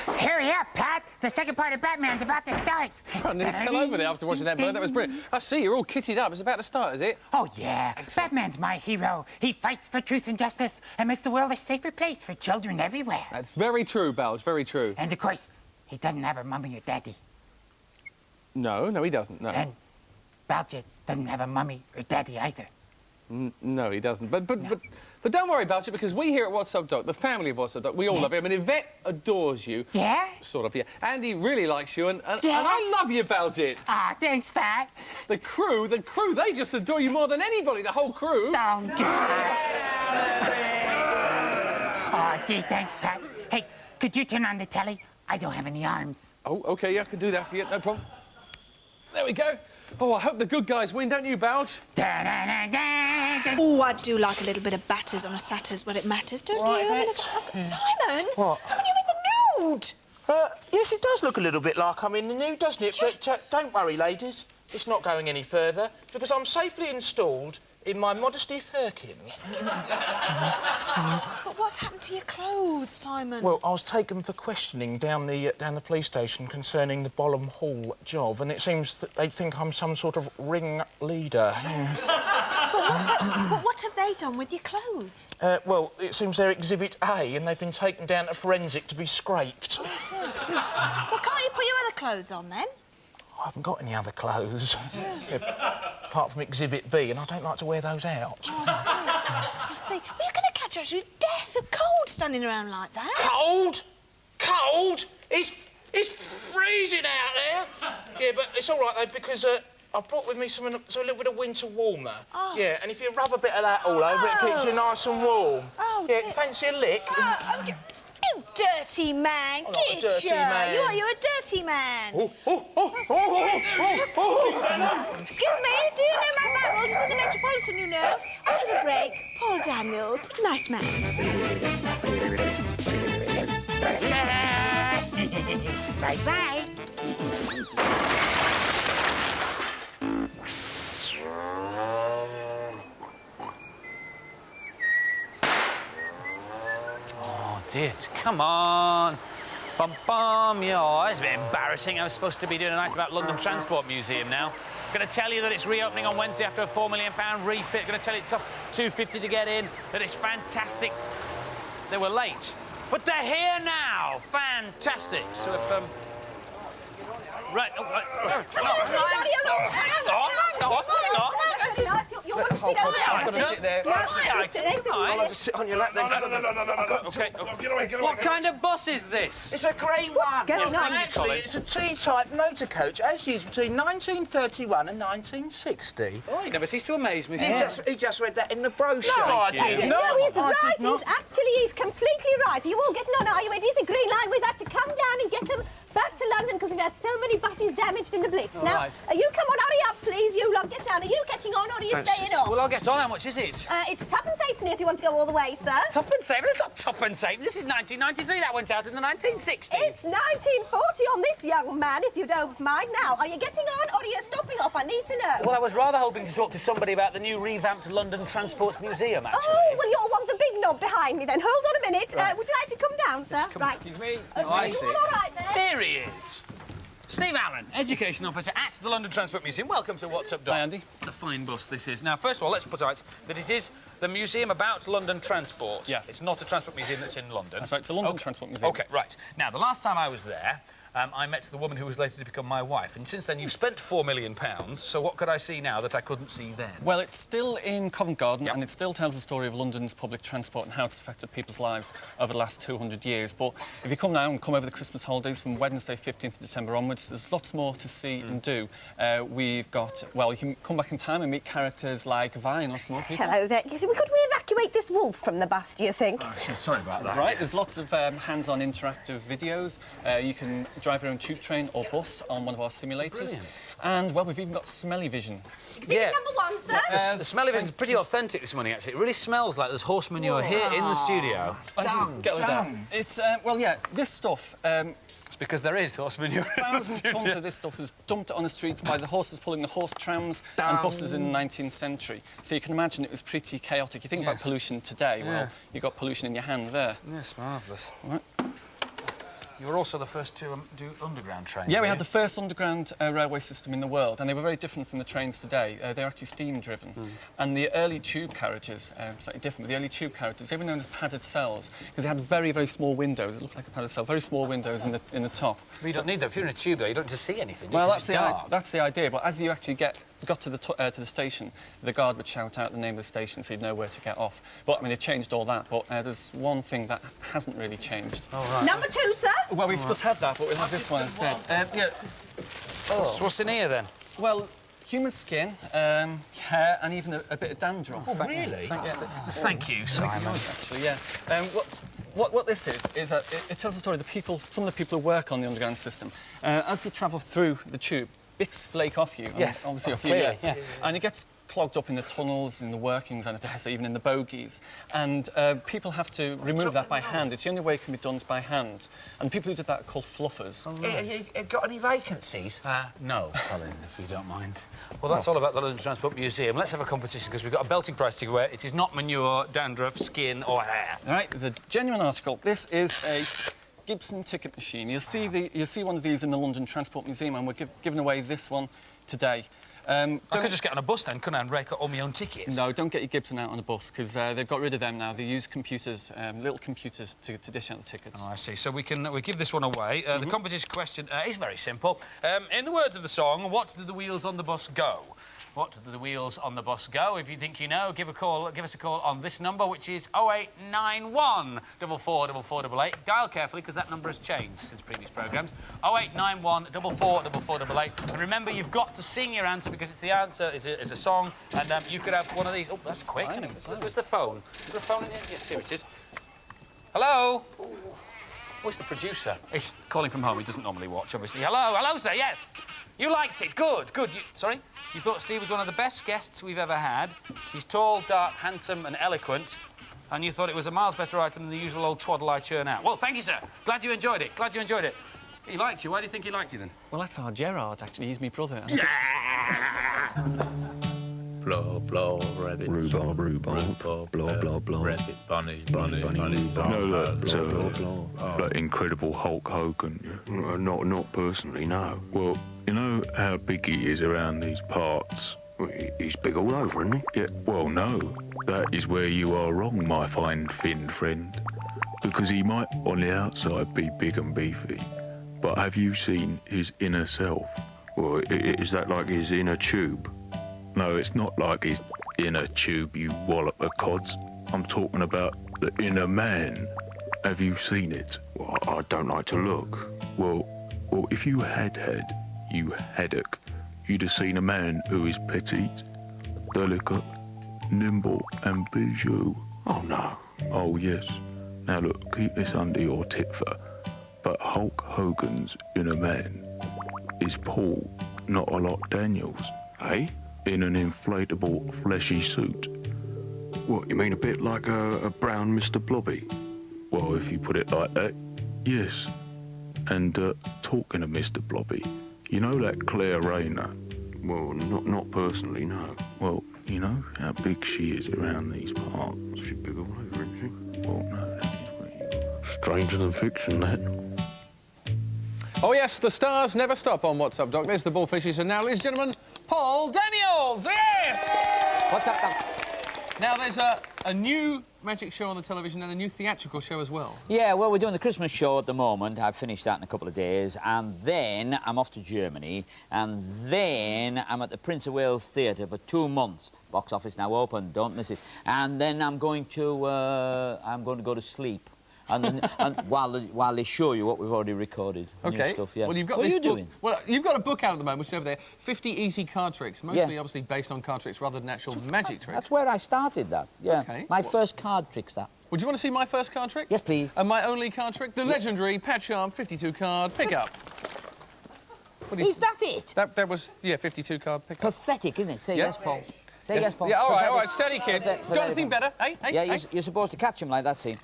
Hurry up, Pat. The second part of Batman's about to start. I nearly fell over there after watching that bird. That was brilliant. I see you're all kitted up. It's about to start, is it? Oh, yeah. Batman's my hero. He fights for truth and justice and makes the world a safer place for children everywhere. That's very true, Balge, very true. And, of course, he doesn't have a mummy or daddy. No, he doesn't, no. And Balge doesn't have a mummy or daddy either. No, he doesn't. But don't worry about it, because we here at What's Up Doc, the family of What's Up Doc, we all love you. I mean, Yvette adores you. Yeah? Sort of, yeah. Andy really likes you, and I love you, Balgit. Ah, thanks, Pat. The crew, they just adore you more than anybody, the whole crew. Oh, gosh. Oh, gee, thanks, Pat. Hey, could you turn on the telly? I don't have any arms. Oh, OK, yeah, I can do that for you, no problem. There we go. Oh, I hope the good guys win, don't you, Balge? Oh, I do like a little bit of batters on a Satters when it matters, don't you? Right, Simon! What? Simon, you're in the nude! Yes, it does look a little bit like I'm in the nude, doesn't it? But don't worry, ladies. It's not going any further because I'm safely installed in my modesty firkins. But what's happened to your clothes, Simon? Well, I was taken for questioning down the police station concerning the Bollum Hall job, and it seems that they think I'm some sort of ring leader. But what have they done with your clothes? Well, it seems they're Exhibit A, and they've been taken down to forensic to be scraped. Well, can't you put your other clothes on, then? I haven't got any other clothes, apart from Exhibit B, and I don't like to wear those out. Oh, I see. Well, you're going to catch us with death of cold standing around like that. Cold? Cold? It's freezing out there. Yeah, but it's all right, though, because I've brought with me a little bit of winter warmer. Oh. Yeah, and if you rub a bit of that all over, it keeps you nice and warm. Oh, yeah, dear. fancy a lick? You dirty man, I'm not a get dirty you. man. You're a dirty man. Oh. Excuse me, do you know Matt Barrels is in the Metropolitan, you know? After the break, Paul Daniels. What a nice man. Bye-bye. Come on. Bum, yeah, it's a bit embarrassing. I was supposed to be doing a night about London Transport Museum now. Going to tell you that it's reopening on Wednesday after a £4 million refit. Going to tell you it costs £250 to get in, that it's fantastic. They were late, but they're here now. Fantastic. So if, Right. Hang on. You're one to sit down. I've got to sit there. I'll have to sit on your lap then. No. Okay. What kind of bus is this? It's a grey one. Going on? Actually, it's a T-type motor coach, as used between 1931 and 1960. Oh, he never ceased to amaze me. He just read that in the brochure. No, he's right. He's completely right. Are you all getting on, are you? It is a green line. We've had to come down and get them back to London because we've had so many buses damaged in the Blitz. All now, right. you come on, hurry up, please. You lot, get down. Are you getting on or are you staying off? Well, I'll get on. How much is it? It's tuppence halfpenny if you want to go all the way, sir. Tuppence halfpenny? It's not tuppence halfpenny. This is 1993. That went out in the 1960s. It's 1940 on this, young man, if you don't mind. Now, are you getting on or are you stopping off? I need to know. Well, I was rather hoping to talk to somebody about the new revamped London Transport Museum, actually. Oh, well, you'll want the big knob behind me then. Hold on a minute. Right. Would you like to come down, sir? Right. Excuse me. I see. All right, there. There he is. Steve Allen, Education Officer at the London Transport Museum. Welcome to What's Up, Doc. Hi, Andy. What a fine bus this is. Now, first of all, let's put out that it is the museum about London transport. Yeah. It's not a transport museum that's in London. That's right, it's a London Transport Museum. OK, right. Now, the last time I was there, I met the woman who was later to become my wife, and since then you've spent £4 million, so what could I see now that I couldn't see then? Well, it's still in Covent Garden, and it still tells the story of London's public transport and how it's affected people's lives over the last 200 years. But if you come now and come over the Christmas holidays from Wednesday, 15th of December onwards, there's lots more to see and do. We've got, well, you can come back in time and meet characters like Vi and lots more people. Hello there. Could we evacuate this wolf from the bus, do you think? Oh, sorry about that. Right, there's lots of hands-on interactive videos. You can drive your own tube train or bus on one of our simulators. Brilliant. And, well, we've even got smelly vision. Exhibit number one, sir. The smell of it is pretty authentic this morning, actually. It really smells like there's horse manure here in the studio. Get rid of that. It's, well, yeah, this stuff... it's because there is horse manure. Thousands of tonnes of this stuff was dumped on the streets by the horses pulling the horse trams and buses in the 19th century. So you can imagine it was pretty chaotic. You think about pollution today, well, you've got pollution in your hand there. Yes, marvellous. Right. You were also the first to do underground trains. Yeah, we had the first underground railway system in the world, and they were very different from the trains today. They're actually steam-driven. And the early tube carriages, slightly different, but the early tube carriages, they were known as padded cells, because they had very, very small windows. It looked like a padded cell, very small windows in the top. Well, you don't need that. If you're in a tube, though, you don't just see anything. Well, that's the idea, but as you actually got to the station, the guard would shout out the name of the station so you'd know where to get off. But, I mean, they've changed all that, but there's one thing that hasn't really changed. Oh, right. Number two, sir. Well, we've just had that, but we'll have this one instead. Yeah. What's in here, then? Well, human skin, hair, and even a bit of dandruff. Oh, really? Thank you, Simon. Actually, yeah. What this is it tells the story of some of the people who work on the underground system. As they travel through the tube, bits flake off you. Yes. Obviously off you, Clearly, yeah. And it gets clogged up in the tunnels, in the workings, and even in the bogies. And people have to remove that by hand. It's the only way it can be done is by hand. And people who did that are called fluffers. Have you got any vacancies? No, Colin, if you don't mind. Well, that's all about the London Transport Museum. Let's have a competition, because we've got a belting prize to give away. It is not manure, dandruff, skin or hair. All right, the genuine article. This is a Gibson ticket machine. You'll see one of these in the London Transport Museum, and we're giving away this one today. I could just get on a bus then, couldn't I, and rake up all my own tickets? No, don't get your Gibson out on a bus, because they've got rid of them now. They use computers, little computers, to dish out the tickets. Oh, I see. So we give this one away. The competition question is very simple. In the words of the song, what do the wheels on the bus go? What do the wheels on the bus go? If you think you know, give us a call on this number, which is 0891 444488. Dial carefully, because that number has changed since previous programmes. 0891 444488. And remember, you've got to sing your answer, because it's the answer is a song, and you could have one of these. Oh, that's quick. Where's the phone? Is there a phone in here? Yes, here it is. Hello? Where's the producer? He's calling from home. He doesn't normally watch, obviously. Hello? Hello, sir, yes. You liked it. Good, good. Sorry? You thought Steve was one of the best guests we've ever had. He's tall, dark, handsome and eloquent. And you thought it was a miles better item than the usual old twaddle I churn out. Well, thank you, sir. Glad you enjoyed it. Glad you enjoyed it. He liked you. Why do you think he liked you, then? Well, that's our Gerard, actually. He's my brother. Yeah! Blah, blah, rabbit. Rhubarb, rhubarb. Blah, blah, blah. Rabbit, bunny, bunny, bunny. No, that Incredible Hulk Hogan. Not personally, no. Well, you know how big he is around these parts? Well, he's big all over, isn't he? Yeah, well, no. That is where you are wrong, my fine finned friend. Because he might on the outside be big and beefy, but have you seen his inner self? Well, is that like his inner tube? No, it's not like his inner tube, you wallop of cods. I'm talking about the inner man. Have you seen it? Well, I don't like to look. Well, if you had you haddock, you'd have seen a man who is petite, delicate, nimble and bijou. Oh, no. Oh, yes. Now, look, keep this under your titfer. But Hulk Hogan's inner man is Paul, not a lot Daniels. Eh? In an inflatable, fleshy suit. What, you mean a bit like a brown Mr. Blobby? Well, if you put it like that, yes. And talking of Mr. Blobby, you know that Claire Rayner? Well, not personally, no. Well, you know how big she is around these parts. She's big all over, isn't she? Well, no, that is where you are. Stranger than fiction, that. Oh, yes, the stars never stop on What's Up, Doc. There's the Bullfishes, and now, ladies and gentlemen, Paul Daniels! Yes! What's up, Doc? Now, there's a new magic show on the television and a new theatrical show as well. Yeah, well, we're doing the Christmas show at the moment. I've finished that in a couple of days. And then I'm off to Germany. And then I'm at the Prince of Wales Theatre for 2 months. Box office now open, don't miss it. And then I'm going to go to sleep. And then while they show you what we've already recorded. OK. New stuff, yeah. Well, you've got what this are you book. doing? Well, you've got a book out at the moment, which is over there. 50 easy card tricks, mostly obviously based on card tricks rather than actual magic tricks. That's where I started that. Yeah. Okay. My first card trick's that. Would you want to see my first card trick? Yes, please. And my only card trick? The legendary Pat Charm 52 card pickup. Is that it? That was, yeah, 52 card pickup. Pathetic, isn't it? Say yes, Paul. Say yes, Paul. Yeah, all right, steady, kids. Got anything better? Hey, yeah, you're supposed to catch him like that, see?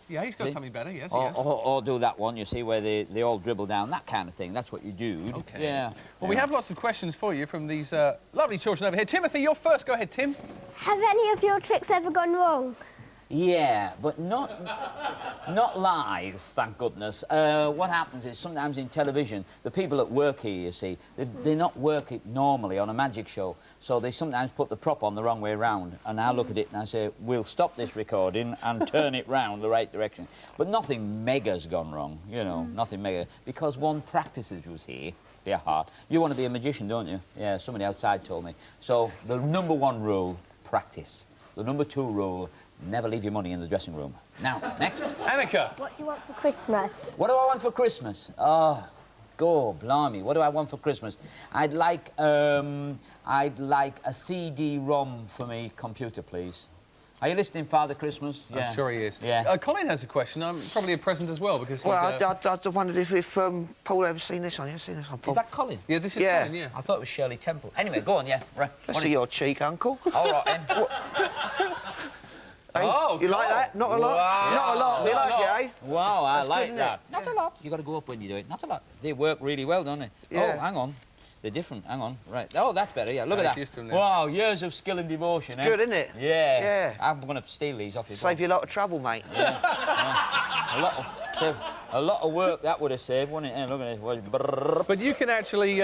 Yeah, he's got something better, yes, or do that one, you see, where they all dribble down, that kind of thing. That's what you do. OK. Yeah. Well, we have lots of questions for you from these lovely children over here. Timothy, you're first. Go ahead, Tim. Have any of your tricks ever gone wrong? Yeah, but not live, thank goodness. What happens is sometimes in television, the people that work here, you see, they're not working normally on a magic show, so they sometimes put the prop on the wrong way round, and I look at it and I say, we'll stop this recording and turn it round the right direction. But nothing mega's gone wrong, you know, nothing mega, because one practices was here. Be a heart. You want to be a magician, don't you? Yeah, somebody outside told me. So the #1 rule, practice. The #2 rule, never leave your money in the dressing room. Now, next. Annika. What do you want for Christmas? What do I want for Christmas? Oh, go, blimey. What do I want for Christmas? I'd like a CD-ROM for me computer, please. Are you listening, Father Christmas? Yeah. I'm sure he is. Yeah. Colin has a question. Probably a present as well, because he's... Well, I wondered if Paul ever seen this one. You ever seen this one, Paul? Is that Colin? Yeah, this is Colin, yeah. I thought it was Shirley Temple. Anyway, go on, yeah. Right. Let's see your cheek, Uncle. All right, then. Hey, oh, you like that? Not a lot? Wow. Not a lot. We like it, eh? Wow, I That's like good, that. isn't it? Not a lot. You got to go up when you do it. Not a lot. They work really well, don't they? Yeah. Oh, hang on. They're different. Hang on. Right. Oh, that's better. Yeah. Look at used to that. them now. Wow, years of skill and devotion. Eh? Good, isn't it? Yeah. Yeah. I'm going to steal these off you. Save you a lot of trouble, mate. A lot of work that would have saved, wouldn't it? Yeah, look at it. But you can actually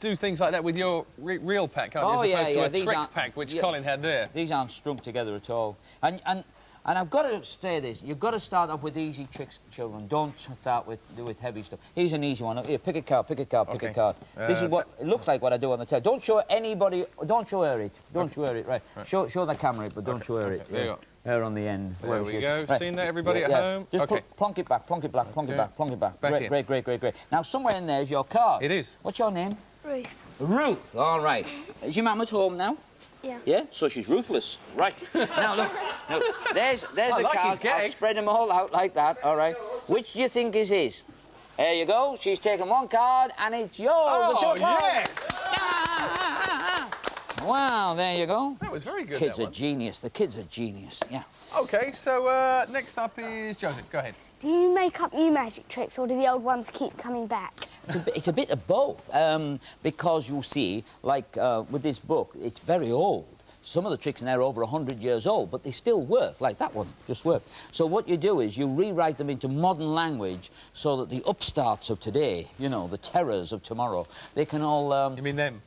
do things like that with your reel pack, can't you? As opposed to a trick pack, which Colin had there. These aren't strung together at all. And I've got to say this, you've got to start off with easy tricks, children. Don't start with heavy stuff. Here's an easy one. Here, pick a card, pick a card, pick a card. This is what it looks like what I do on the tape. Don't show anybody, don't show her it. Don't show her it, right. Show the camera it, but don't show her it. There you go. Her on the end. There we go. Right. Seen that, everybody at home? Just plonk it back, plonk it back, plonk it back, plonk it back. Great. Now, somewhere in there is your card. It is. What's your name? Ruth. Ruth. All right. Is your mum at home now? Yeah. Yeah? So she's ruthless. Right. Now, look. There's the cards. I'll spread them all out like that, all right? Which do you think is his? There you go. She's taken one card, and it's yours. Oh, yes! Wow, there you go. That was very good, Kids are genius. The kids are genius, yeah. OK, so next up is Joseph. Go ahead. Do you make up new magic tricks, or do the old ones keep coming back? It's a bit of both, because you see, like with this book, it's very old. Some of the tricks in there are over 100 years old, but they still work, like that one just worked. So what you do is you rewrite them into modern language so that the upstarts of today, you know, the terrors of tomorrow, they can all... You mean them?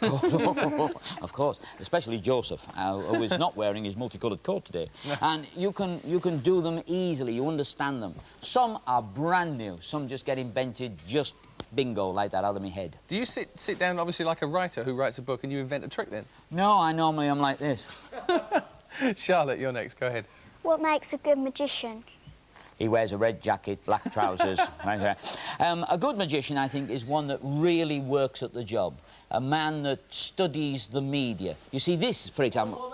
Of course, especially Joseph, who is not wearing his multicoloured coat today. And you can do them easily, you understand them. Some are brand new, some just get invented just bingo, like that out of my head. Do you sit down, obviously, like a writer who writes a book and you invent a trick then? No, I normally am like this. Charlotte, you're next, go ahead. What makes a good magician? He wears a red jacket, black trousers. A good magician, I think, is one that really works at the job. A man that studies the media. You see, this, for example,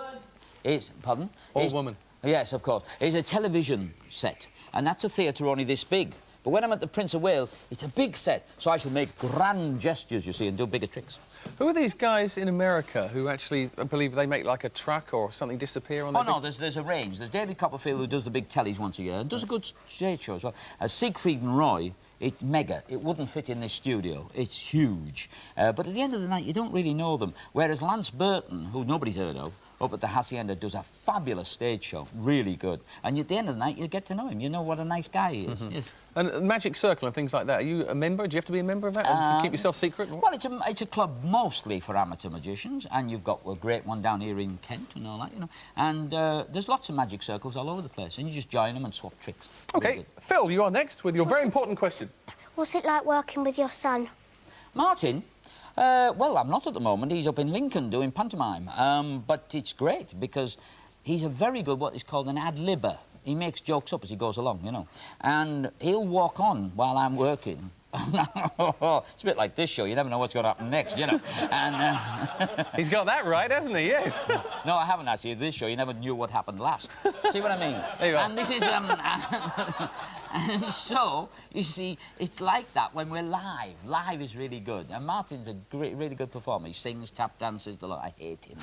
is... Pardon? Old woman. Yes, of course. It's a television set, and that's a theatre only this big. But when I'm at the Prince of Wales, it's a big set, so I shall make grand gestures, you see, and do bigger tricks. Who are these guys in America who actually, I believe, they make like a truck or something disappear on their... Oh, no, there's a range. There's David Copperfield, who does the big tellies once a year, and does a good stage show as well. Siegfried and Roy, it's mega. It wouldn't fit in this studio. It's huge. But at the end of the night, you don't really know them. Whereas Lance Burton, who nobody's heard of, up at the Hacienda, does a fabulous stage show. Really good. And at the end of the night, you get to know him. You know what a nice guy he is. Yes. And Magic Circle and things like that, are you a member? Do you have to be a member of that? Or do you keep yourself secret? Well, it's a club mostly for amateur magicians, and you've got a great one down here in Kent and all that, you know. And there's lots of magic circles all over the place, and you just join them and swap tricks. OK, Phil, you are next with your very important question. What's it like working with your son? Martin? Well, I'm not at the moment. He's up in Lincoln doing pantomime. But it's great because he's a very good, what is called an ad-libber. He makes jokes up as he goes along, you know. And he'll walk on while I'm working. It's a bit like this show. You never know what's going to happen next, you know. And he's got that right, hasn't he? Yes. No, I haven't actually. This show, you never knew what happened last. See what I mean? There you go. And this is and so you see, it's like that when we're live. Live is really good. And Martin's a really good performer. He sings, tap dances, the lot. I hate him.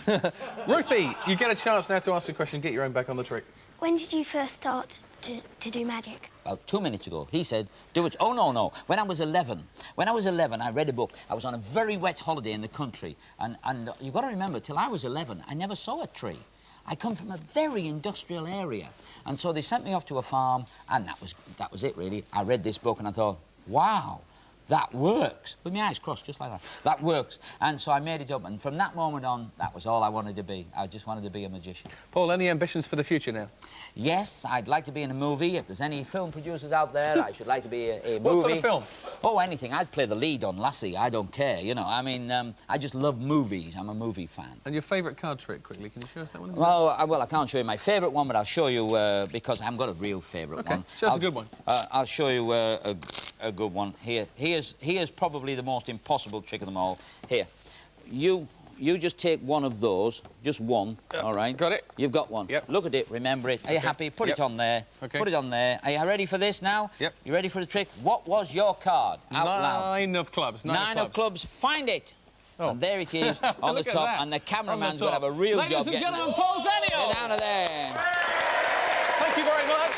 Ruthie, you get a chance now to ask a question. Get your own back on the trick. When did you first start to do magic? About 2 minutes ago. He said, do it. Oh, no. When I was 11. When I was 11, I read a book. I was on a very wet holiday in the country. And you've got to remember, till I was 11, I never saw a tree. I come from a very industrial area. And so they sent me off to a farm, and that was it, really. I read this book, and I thought, wow, that works. With my eyes crossed, just like that. That works. And so I made it up, and from that moment on, that was all I wanted to be. I just wanted to be a magician. Paul, any ambitions for the future now? Yes, I'd like to be in a movie. If there's any film producers out there, I should like to be a movie. What sort of film? Oh, anything. I'd play the lead on Lassie. I don't care, you know. I mean, I just love movies. I'm a movie fan. And your favourite card trick, quickly? Can you show us that one? Well, I can't show you my favourite one, but I'll show you, because I haven't got a real favourite one. Show us a good one. I'll show you a good one. Here's probably the most impossible trick of them all. Here. You you just take one of those, just one, all right? Got it. You've got one. Yep. Look at it, remember it. Are you happy? Put it on there. Okay. Put it on there. Are you ready for this now? Yep. You ready for the trick? What was your card? Out loud. 9 of clubs. Nine of clubs. Find it. Oh. And there it is on the Look at top, that. and the cameraman's On going the to have a real top. job Ladies and getting gentlemen, Paul Daniel. Get down to there. Thank you very much.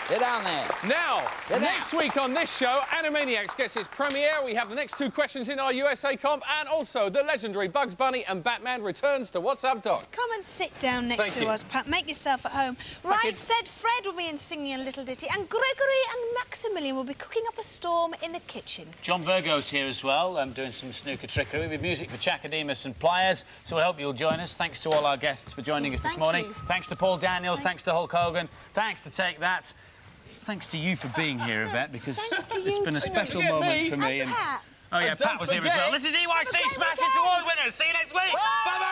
Get down there. Now, Get next week on this show, Animaniacs gets its premiere. We have the next 2 questions in our USA comp, and also the legendary Bugs Bunny and Batman returns to What's Up Doc. Come and sit down next Thank to you. us, Pat. Make yourself at home. Right, said Fred will be in singing a little ditty, and Gregory and Maximilian will be cooking up a storm in the kitchen. John Virgo's here as well. I'm doing some snooker trickery with music for Chakademus and Pliers, so I hope you'll join us. Thanks to all our guests for joining us this morning. Thanks to Paul Daniels, thanks to Hulk Hogan, thanks to Take That. Thanks to you for being here, Yvette, because it's been a special moment for me. And Pat. Oh, yeah, And Pat don't was here as well. forget- This is EYC Smash Hits Award winners. See you next week. Bye-bye.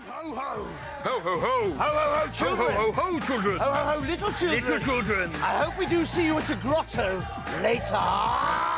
Ho, ho! Ho, ho, ho! Ho, ho, ho, children! Ho, ho, ho, children! Ho, ho, ho, little children! Little children! I hope we do see you at a grotto later.